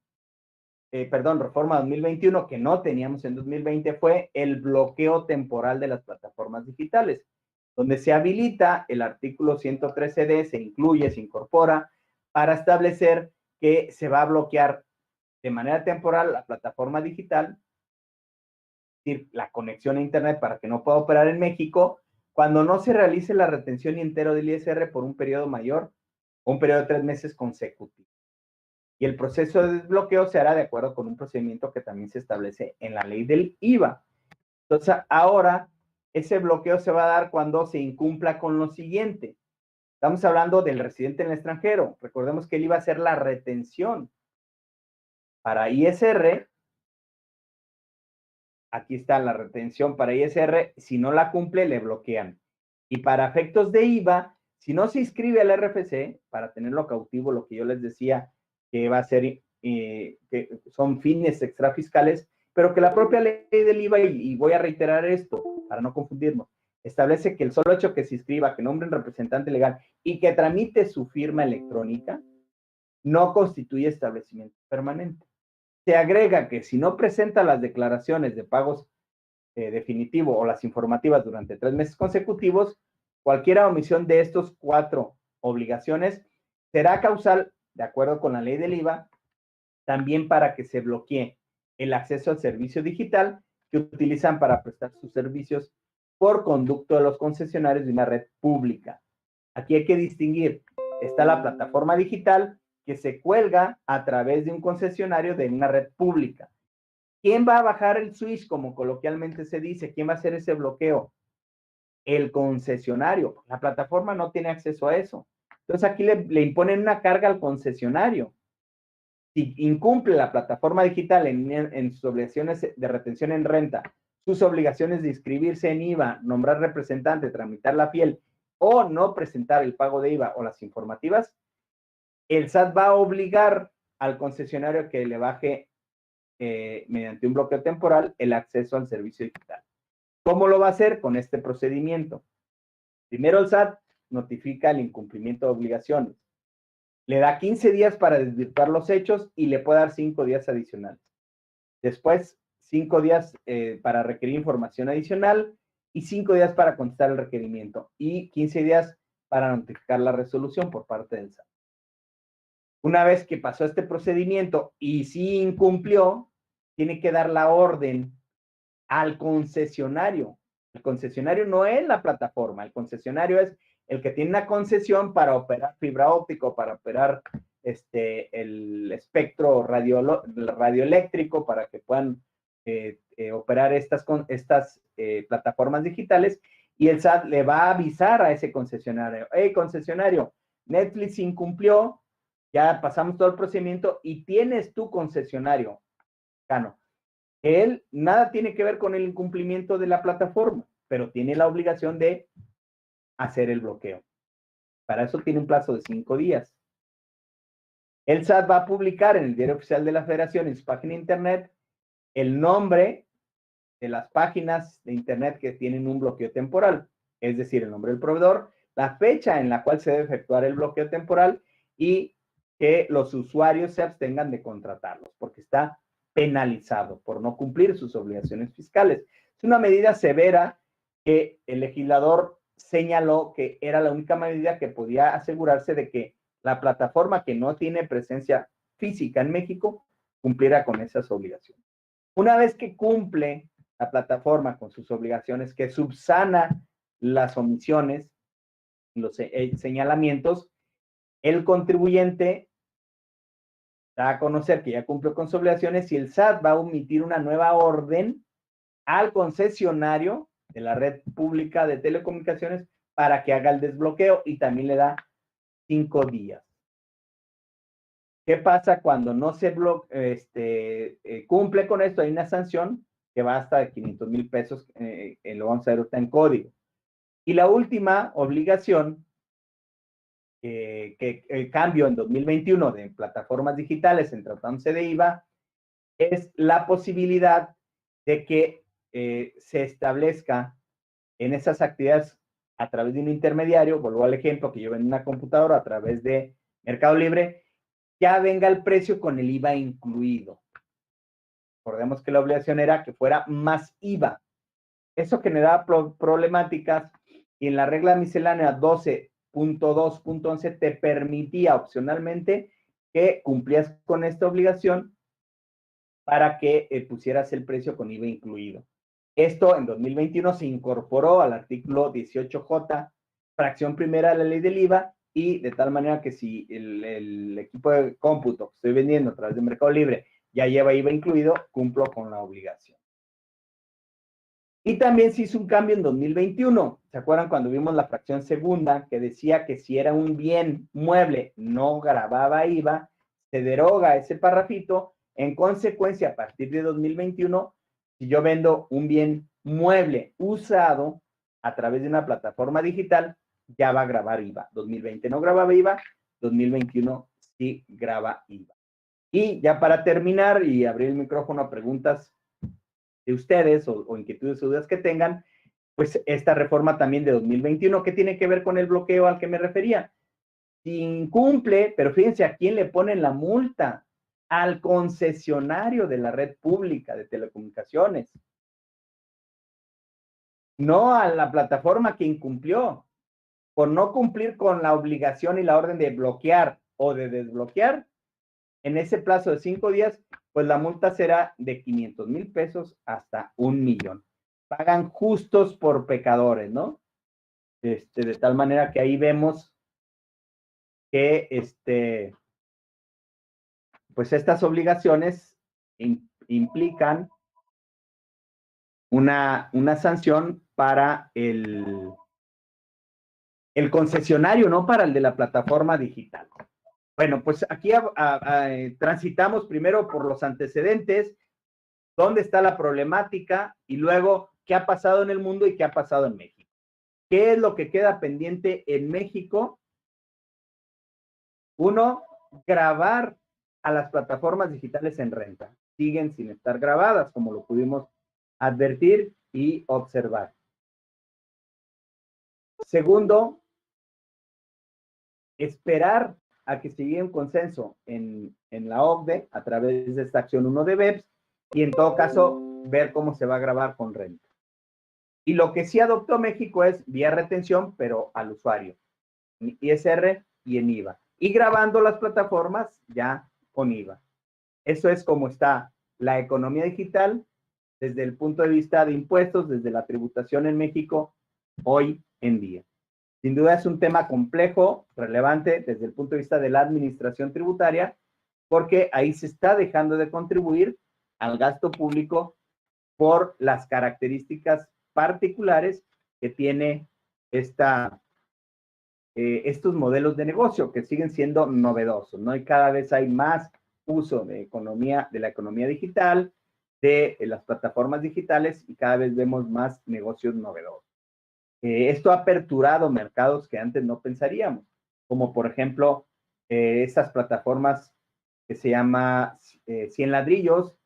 reforma 2021, que no teníamos en 2020, fue el bloqueo temporal de las plataformas digitales, donde se habilita el artículo 113D, se incluye, se incorpora, para establecer que se va a bloquear de manera temporal la plataforma digital, es decir, la conexión a Internet para que no pueda operar en México, cuando no se realice la retención entero del ISR por un periodo mayor o un periodo de 3 meses consecutivos. Y el proceso de desbloqueo se hará de acuerdo con un procedimiento que también se establece en la ley del IVA. Entonces, ahora ese bloqueo se va a dar cuando se incumpla con lo siguiente. Estamos hablando del residente en el extranjero. Recordemos que él iba a hacer la retención. Para ISR, aquí está la retención para ISR. Si no la cumple, le bloquean. Y para efectos de IVA, si no se inscribe al RFC, para tenerlo cautivo, lo que yo les decía, que va a ser, que son fines extrafiscales, pero que la propia ley del IVA, y voy a reiterar esto para no confundirnos, establece que el solo hecho que se inscriba, que nombre un representante legal y que tramite su firma electrónica, no constituye establecimiento permanente. Se agrega que si no presenta las declaraciones de pagos definitivo o las informativas durante 3 meses consecutivos, cualquier omisión de estos 4 obligaciones será causal, de acuerdo con la ley del IVA, también para que se bloquee el acceso al servicio digital que utilizan para prestar sus servicios por conducto de los concesionarios de una red pública. Aquí hay que distinguir, está la plataforma digital que se cuelga a través de un concesionario de una red pública. ¿Quién va a bajar el switch, como coloquialmente se dice? ¿Quién va a hacer ese bloqueo? El concesionario. La plataforma no tiene acceso a eso. Entonces aquí le imponen una carga al concesionario. Si incumple la plataforma digital en sus obligaciones de retención en renta, sus obligaciones de inscribirse en IVA, nombrar representante, tramitar la fiel o no presentar el pago de IVA o las informativas, el SAT va a obligar al concesionario que le baje mediante un bloqueo temporal el acceso al servicio digital. ¿Cómo lo va a hacer? Con este procedimiento. Primero el SAT notifica el incumplimiento de obligaciones. Le da 15 días para desvirtuar los hechos y le puede dar 5 días adicionales. Después, 5 días para requerir información adicional y 5 días para contestar el requerimiento y 15 días para notificar la resolución por parte del SAT. Una vez que pasó este procedimiento y si incumplió, tiene que dar la orden al concesionario. El concesionario no es la plataforma, el concesionario es el que tiene una concesión para operar fibra óptica, para operar el espectro radioeléctrico, para que puedan operar estas plataformas digitales, y el SAT le va a avisar a ese concesionario: hey, concesionario, Netflix incumplió, ya pasamos todo el procedimiento y tienes tu concesionario, Cano. Él nada tiene que ver con el incumplimiento de la plataforma, pero tiene la obligación de hacer el bloqueo. Para eso tiene un plazo de 5 días. El SAT va a publicar en el Diario Oficial de la Federación, en su página de internet, el nombre de las páginas de internet que tienen un bloqueo temporal, es decir, el nombre del proveedor, la fecha en la cual se debe efectuar el bloqueo temporal y que los usuarios se abstengan de contratarlos, porque está penalizado por no cumplir sus obligaciones fiscales. Es una medida severa que el legislador señaló que era la única medida que podía asegurarse de que la plataforma que no tiene presencia física en México cumpliera con esas obligaciones. Una vez que cumple la plataforma con sus obligaciones, que subsana las omisiones, los señalamientos, el contribuyente da a conocer que ya cumplió con sus obligaciones y el SAT va a emitir una nueva orden al concesionario de la red pública de telecomunicaciones para que haga el desbloqueo y también le da 5 días. ¿Qué pasa cuando no se cumple con esto? Hay una sanción que va hasta de 500,000 pesos, lo vamos a ver ahorita en código. Y la última obligación que el cambio en 2021 de plataformas digitales en tratándose de IVA es la posibilidad de que se establezca en esas actividades a través de un intermediario, vuelvo al ejemplo que yo vendo una computadora a través de Mercado Libre, ya venga el precio con el IVA incluido. Recordemos que la obligación era que fuera más IVA. Eso generaba problemáticas y en la regla miscelánea 12.2.11 te permitía opcionalmente que cumplías con esta obligación para que pusieras el precio con IVA incluido. Esto en 2021 se incorporó al artículo 18J, fracción primera de la ley del IVA, y de tal manera que si el equipo de cómputo que estoy vendiendo a través de Mercado Libre ya lleva IVA incluido, cumplo con la obligación. Y también se hizo un cambio en 2021. ¿Se acuerdan cuando vimos la fracción segunda que decía que si era un bien mueble no grababa IVA? Se deroga ese parrafito. En consecuencia, a partir de 2021, si yo vendo un bien mueble usado a través de una plataforma digital, ya va a grabar IVA. 2020 no grababa IVA, 2021 sí graba IVA. Y ya para terminar y abrir el micrófono a preguntas de ustedes o inquietudes o dudas que tengan, pues esta reforma también de 2021, ¿qué tiene que ver con el bloqueo al que me refería? Si incumple, pero fíjense a quién le ponen la multa, al concesionario de la red pública de telecomunicaciones, no a la plataforma que incumplió. Por no cumplir con la obligación y la orden de bloquear o de desbloquear, en ese plazo de 5 días, pues la multa será de 500,000 pesos hasta 1,000,000. Pagan justos por pecadores, ¿no? De tal manera que ahí vemos que pues estas obligaciones implican una sanción para el concesionario, no para el de la plataforma digital. Bueno, pues aquí transitamos primero por los antecedentes, dónde está la problemática y luego qué ha pasado en el mundo y qué ha pasado en México. ¿Qué es lo que queda pendiente en México? Uno, grabar a las plataformas digitales en renta. Siguen sin estar grabadas, como lo pudimos advertir y observar. Segundo, esperar a que se llegue un consenso en la OCDE a través de esta acción 1 de BEPS y en todo caso ver cómo se va a grabar con renta. Y lo que sí adoptó México es vía retención, pero al usuario, en ISR y en IVA. Y grabando las plataformas ya con IVA. Eso es como está la economía digital desde el punto de vista de impuestos, desde la tributación en México hoy en día. Sin duda es un tema complejo, relevante desde el punto de vista de la administración tributaria, porque ahí se está dejando de contribuir al gasto público por las características particulares que tiene estos modelos de negocio que siguen siendo novedosos, ¿no? Y cada vez hay más uso de la economía digital, de las plataformas digitales y cada vez vemos más negocios novedosos. Esto ha aperturado mercados que antes no pensaríamos, como por ejemplo estas plataformas que se llama 100 ladrillos,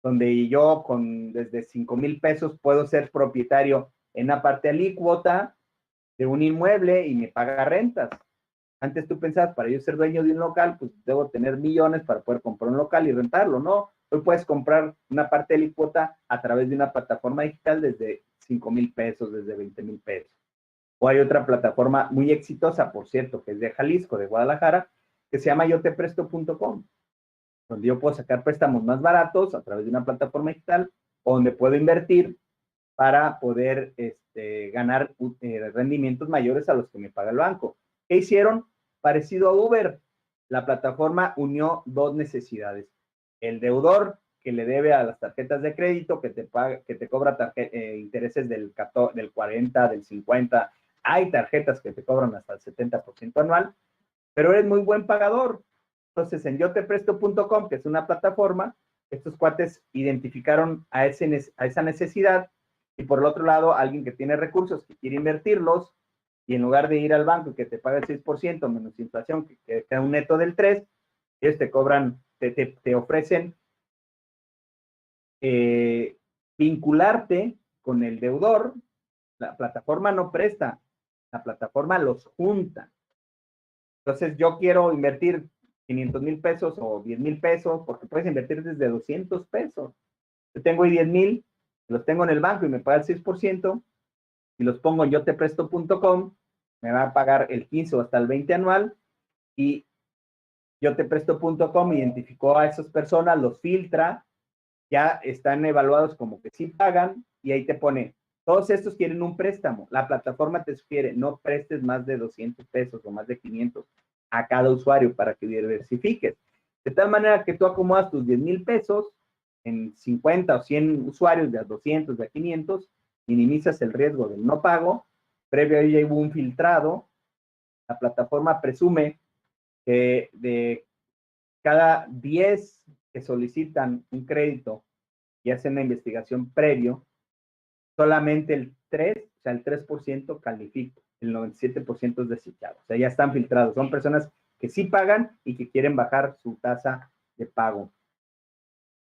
donde yo desde 5,000 pesos puedo ser propietario en una parte alícuota de un inmueble y me paga rentas. Antes tú pensabas, para yo ser dueño de un local, pues debo tener millones para poder comprar un local y rentarlo, ¿no? Hoy puedes comprar una parte de la cuota a través de una plataforma digital desde 5,000 pesos, desde 20,000 pesos. O hay otra plataforma muy exitosa, por cierto, que es de Jalisco, de Guadalajara, que se llama yotepresto.com, donde yo puedo sacar préstamos más baratos a través de una plataforma digital, donde puedo invertir para poder ganar rendimientos mayores a los que me paga el banco. ¿Qué hicieron? Parecido a Uber. La plataforma unió dos necesidades. El deudor que le debe a las tarjetas de crédito, que te cobra intereses del 40, del 50. Hay tarjetas que te cobran hasta el 70% anual, pero eres muy buen pagador. Entonces, en yotepresto.com, que es una plataforma, estos cuates identificaron a esa necesidad, y por el otro lado, alguien que tiene recursos, que quiere invertirlos, y en lugar de ir al banco que te paga el 6% menos inflación, que queda un neto del 3%, ellos te cobran, te ofrecen vincularte con el deudor. La plataforma no presta, la plataforma los junta. Entonces, yo quiero invertir 500,000 pesos o 10,000 pesos, porque puedes invertir desde 200 pesos. Yo tengo ahí 10,000, los tengo en el banco y me paga el 6%, y los pongo en yotepresto.com, me va a pagar el 15 o hasta el 20 anual, y yotepresto.com identificó a esas personas, los filtra, ya están evaluados como que sí pagan, y ahí te pone, todos estos quieren un préstamo. La plataforma te sugiere, no prestes más de 200 pesos o más de 500 a cada usuario para que diversifiques. De tal manera que tú acomodas tus 10,000 pesos en 50 o 100 usuarios de a 200, de a 500, minimizas el riesgo del no pago. Previo a ello hubo un filtrado. La plataforma presume que de cada 10 que solicitan un crédito y hacen una investigación previo, solamente el 3% califica, el 97% es desechado. O sea, ya están filtrados. Son personas que sí pagan y que quieren bajar su tasa de pago.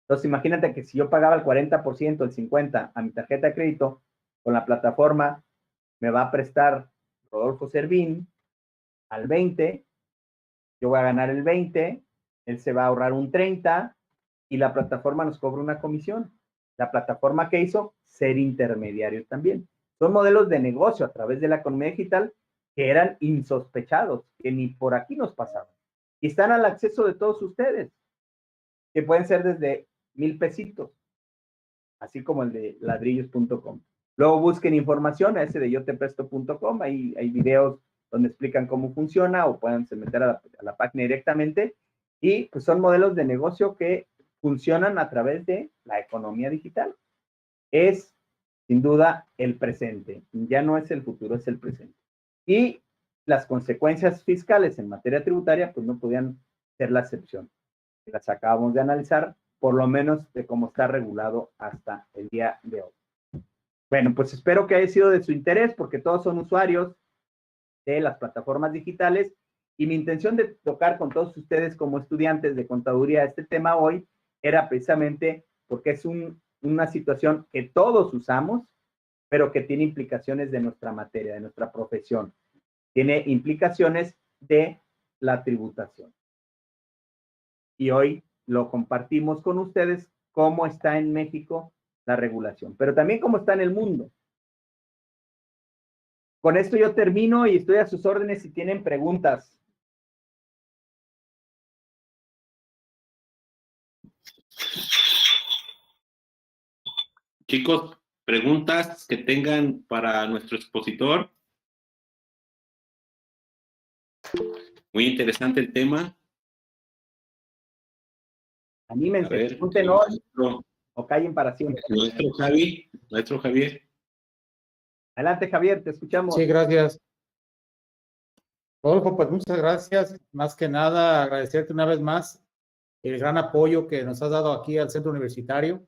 Entonces, imagínate que si yo pagaba el 40%, el 50% a mi tarjeta de crédito, con la plataforma me va a prestar Rodolfo Servín al 20%, yo voy a ganar el 20%, él se va a ahorrar un 30%, y la plataforma nos cobra una comisión. La plataforma que hizo, ser intermediario también. Son modelos de negocio a través de la economía digital que eran insospechados, que ni por aquí nos pasaban. Y están al acceso de todos ustedes, que pueden ser desde 1,000 pesitos, así como el de ladrillos.com. Luego busquen información a ese de yotepresto.com, ahí hay videos donde explican cómo funciona, o pueden meter a la página directamente, y pues son modelos de negocio que funcionan a través de la economía digital. Es, sin duda, el presente. Ya no es el futuro, es el presente. Y las consecuencias fiscales en materia tributaria, pues no podían ser la excepción. Las acabamos de analizar, por lo menos de cómo está regulado hasta el día de hoy. Bueno, pues espero que haya sido de su interés, porque todos son usuarios de las plataformas digitales, y mi intención de tocar con todos ustedes como estudiantes de contaduría este tema hoy era precisamente porque es una situación que todos usamos, pero que tiene implicaciones de nuestra materia, de nuestra profesión. Tiene implicaciones de la tributación. Y hoy lo compartimos con ustedes, cómo está en México la regulación, pero también cómo está en el mundo. Con esto yo termino y estoy a sus órdenes si tienen preguntas. Chicos, preguntas que tengan para nuestro expositor. Muy interesante el tema. Anímense, A ver, pregunten hoy o callen para siempre. Nuestro Javier. Adelante, Javier, te escuchamos. Sí, gracias. Rodolfo, pues muchas gracias. Más que nada, agradecerte una vez más el gran apoyo que nos has dado aquí al centro universitario.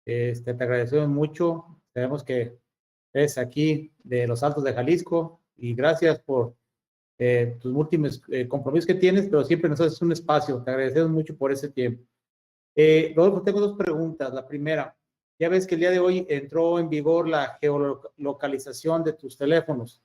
Te agradecemos mucho. Sabemos que eres aquí de los Altos de Jalisco, y gracias por tus múltiples compromisos que tienes, pero siempre nos haces un espacio. Te agradecemos mucho por ese tiempo. Rodolfo, tengo dos preguntas. La primera, ya ves que el día de hoy entró en vigor la geolocalización de tus teléfonos,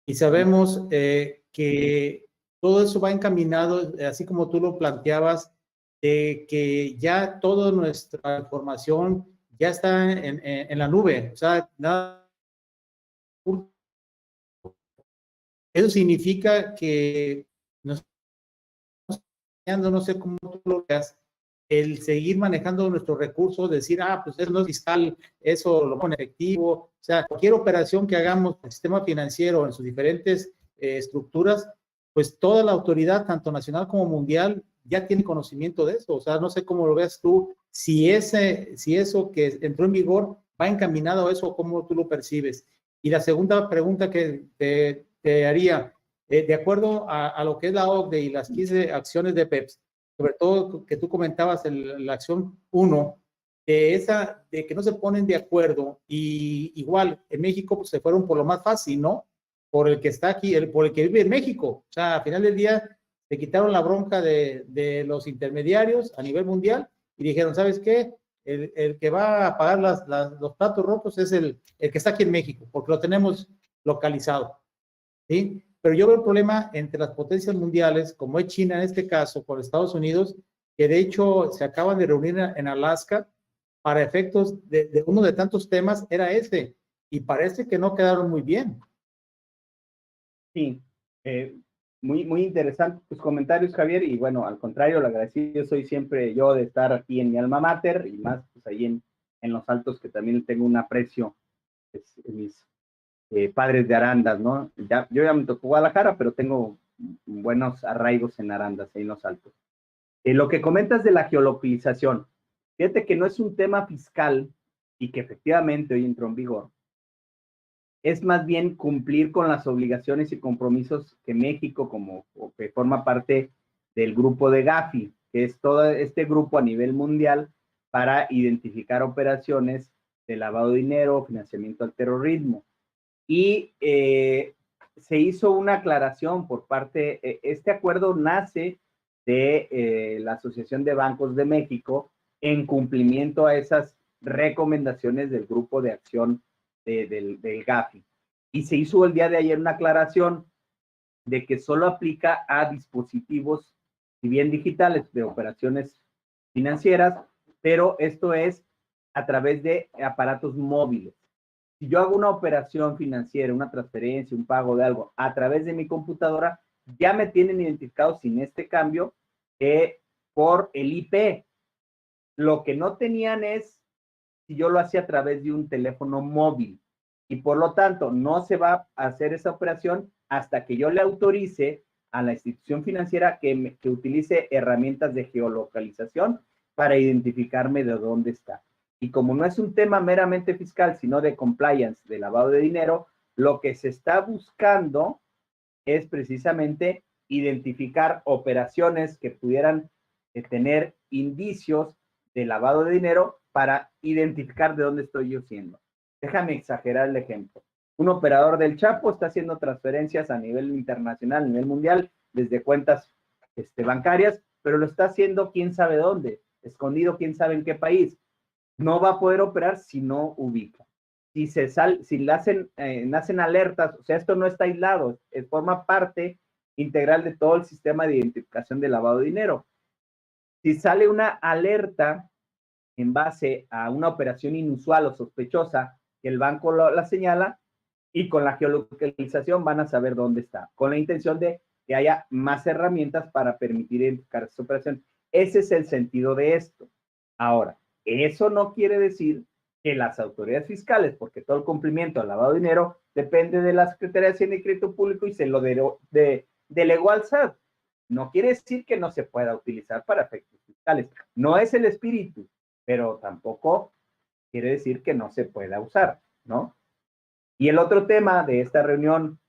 y sabemos que todo eso va encaminado, así como tú lo planteabas, de que ya toda nuestra información ya está en la nube. O sea, nada. Eso significa que nos no sé cómo tú lo veas, el seguir manejando nuestros recursos, decir, pues eso no es fiscal, eso lo pone efectivo, o sea, cualquier operación que hagamos en el sistema financiero, en sus diferentes estructuras, pues toda la autoridad, tanto nacional como mundial, ya tiene conocimiento de eso. O sea, no sé cómo lo veas tú, si eso que entró en vigor va encaminado a eso, cómo tú lo percibes. Y la segunda pregunta que te haría, de acuerdo a lo que es la OCDE y las 15 acciones de PEPS, sobre todo que tú comentabas en la acción 1, de que no se ponen de acuerdo, y igual en México pues, se fueron por lo más fácil, ¿no? Por el que está aquí, por el que vive en México. O sea, al final del día se quitaron la bronca de los intermediarios a nivel mundial y dijeron, ¿sabes qué? El que va a pagar los platos rotos es el que está aquí en México, porque lo tenemos localizado, ¿sí? Pero yo veo el problema entre las potencias mundiales, como es China en este caso, con Estados Unidos, que de hecho se acaban de reunir en Alaska para efectos de uno de tantos temas, era ese, y parece que no quedaron muy bien. Sí, muy interesantes tus comentarios, Javier, y bueno, al contrario, lo agradecido soy siempre yo de estar aquí en mi alma mater, y más pues ahí en Los Altos, que también tengo un aprecio, pues, mis padres de Arandas, ¿no? Yo ya me tocó Guadalajara, pero tengo buenos arraigos en Arandas, ahí en Los Altos. Lo que comentas de la geolocalización, fíjate que no es un tema fiscal y que efectivamente hoy entró en vigor, es más bien cumplir con las obligaciones y compromisos que México, o que forma parte del grupo de Gafi, que es todo este grupo a nivel mundial para identificar operaciones de lavado de dinero, financiamiento al terrorismo. Y se hizo una aclaración por parte, este acuerdo nace de la Asociación de Bancos de México en cumplimiento a esas recomendaciones del grupo de acción del GAFI. Y se hizo el día de ayer una aclaración de que solo aplica a dispositivos, si bien digitales, de operaciones financieras, pero esto es a través de aparatos móviles. Si yo hago una operación financiera, una transferencia, un pago de algo a través de mi computadora, ya me tienen identificado sin este cambio por el IP. Lo que no tenían es si yo lo hacía a través de un teléfono móvil. Y por lo tanto, no se va a hacer esa operación hasta que yo le autorice a la institución financiera que utilice herramientas de geolocalización para identificarme de dónde está. Y como no es un tema meramente fiscal, sino de compliance, de lavado de dinero, lo que se está buscando es precisamente identificar operaciones que pudieran tener indicios de lavado de dinero para identificar de dónde estoy yo siendo. Déjame exagerar el ejemplo. Un operador del Chapo está haciendo transferencias a nivel internacional, a nivel mundial, desde cuentas bancarias, pero lo está haciendo quién sabe dónde, escondido quién sabe en qué país. No va a poder operar si no ubica. Si nacen alertas, o sea, esto no está aislado, forma parte integral de todo el sistema de identificación de lavado de dinero. Si sale una alerta en base a una operación inusual o sospechosa, que el banco la señala, y con la geolocalización van a saber dónde está, con la intención de que haya más herramientas para permitir identificar esa operación. Ese es el sentido de esto. Ahora, eso no quiere decir que las autoridades fiscales, porque todo el cumplimiento al lavado de dinero depende de la Secretaría de Hacienda y Crédito Público y se lo delegó al SAT. No quiere decir que no se pueda utilizar para efectos fiscales. No es el espíritu, pero tampoco quiere decir que no se pueda usar, ¿no? Y el otro tema de esta reunión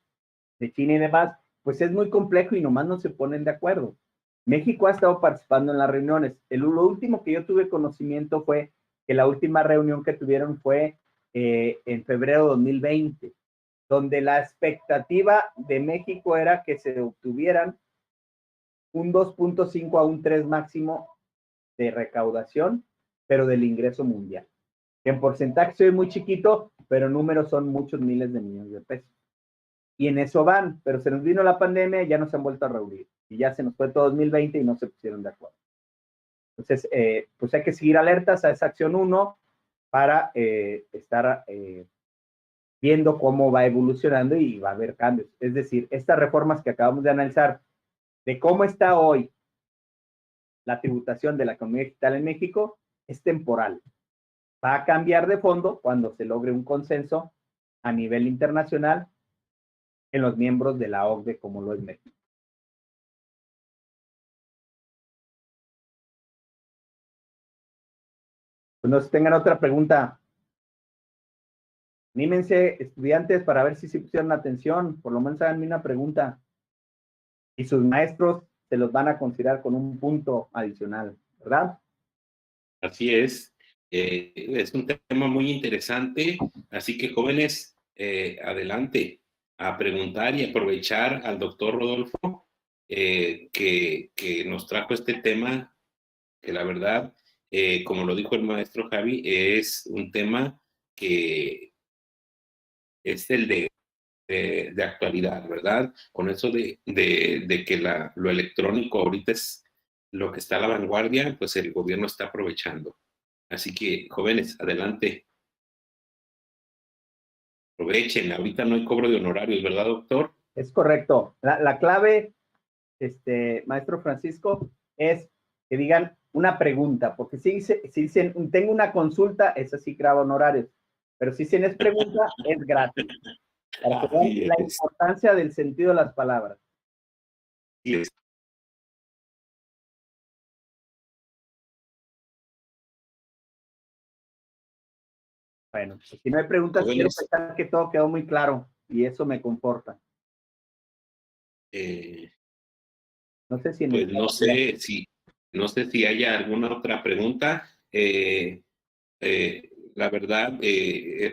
de China y demás, pues es muy complejo y nomás no se ponen de acuerdo. México ha estado participando en las reuniones. Lo último que yo tuve conocimiento fue que la última reunión que tuvieron fue en febrero de 2020, donde la expectativa de México era que se obtuvieran un 2.5 a un 3 máximo de recaudación, pero del ingreso mundial. En porcentaje soy muy chiquito, pero números son muchos miles de millones de pesos. y en eso van, pero se nos vino la pandemia y ya no se han vuelto a reunir. Y ya se nos fue todo 2020 y no se pusieron de acuerdo. Entonces, pues hay que seguir alertas a esa acción 1 para estar viendo cómo va evolucionando y va a haber cambios. Es decir, estas reformas que acabamos de analizar, de cómo está hoy la tributación de la economía digital en México, es temporal. Va a cambiar de fondo cuando se logre un consenso a nivel internacional en los miembros de la OCDE, como lo es México. Pues no sé si tengan otra pregunta. Anímense, estudiantes, para ver si pusieron atención. Por lo menos háganme una pregunta. Y sus maestros se los van a considerar con un punto adicional, ¿verdad? Así es. Es un tema muy interesante. Así que, jóvenes, adelante a preguntar y aprovechar al doctor Rodolfo que nos trajo este tema, que la verdad, como lo dijo el maestro Javi, es un tema que es el de actualidad, ¿verdad? Con eso de que lo electrónico ahorita es lo que está a la vanguardia, pues el gobierno está aprovechando. Así que, jóvenes, adelante. Aprovechen, ahorita no hay cobro de honorarios, ¿verdad, doctor? Es correcto. La clave, maestro Francisco, es que digan una pregunta, porque si dicen, tengo una consulta, eso sí graba honorarios, pero si dicen es pregunta, es gratis. Para que vean la importancia del sentido de las palabras. Yes. Bueno, pues, si no hay preguntas, quiero pensar que todo quedó muy claro y eso me conforta. No sé si pues no sé si haya alguna otra pregunta. La verdad,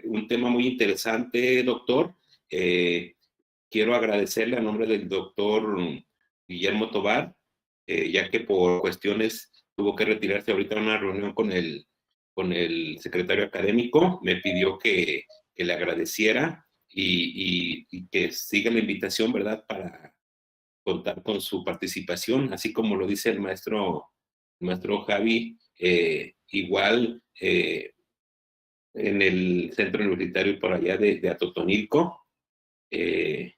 un tema muy interesante, doctor. Quiero agradecerle a nombre del doctor Guillermo Tovar, ya que por cuestiones tuvo que retirarse ahorita a una reunión con el secretario académico. Me pidió que le agradeciera y que siga la invitación, ¿verdad?, para contar con su participación, así como lo dice el maestro Javi, igual en el centro universitario por allá de Atotonilco, que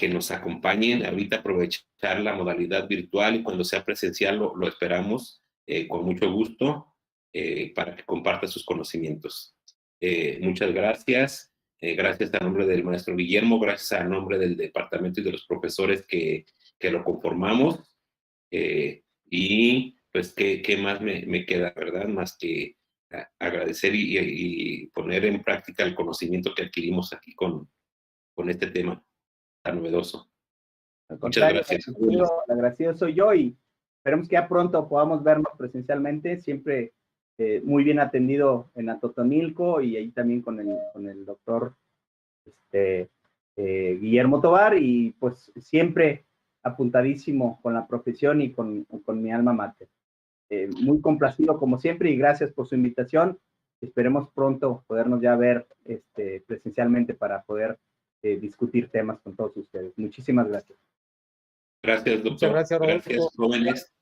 nos acompañen. Ahorita aprovechar la modalidad virtual y cuando sea presencial lo esperamos con mucho gusto para que comparta sus conocimientos. Muchas gracias. Gracias a nombre del maestro Guillermo, gracias a nombre del departamento y de los profesores que lo conformamos. Y pues, ¿qué más me queda, verdad? Más que agradecer y poner en práctica el conocimiento que adquirimos aquí con este tema tan novedoso. Muchas gracias. El agradecido soy yo y esperemos que ya pronto podamos vernos presencialmente, siempre muy bien atendido en Atotonilco y ahí también con el doctor Guillermo Tovar, y pues siempre apuntadísimo con la profesión y con mi alma mater. Muy complacido como siempre y gracias por su invitación. Esperemos pronto podernos ya ver presencialmente para poder discutir temas con todos ustedes. Muchísimas gracias. Gracias, doctor. Muchas gracias, Rodolfo. Gracias, jóvenes.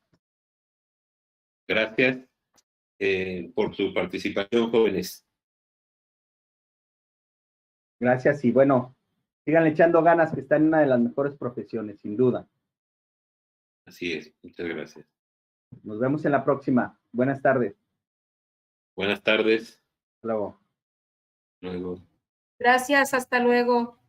Gracias por su participación, jóvenes. Gracias y bueno, sigan echando ganas, que están en una de las mejores profesiones, sin duda. Así es, muchas gracias. Nos vemos en la próxima. Buenas tardes. Buenas tardes. Hasta luego. Luego. Gracias, hasta luego.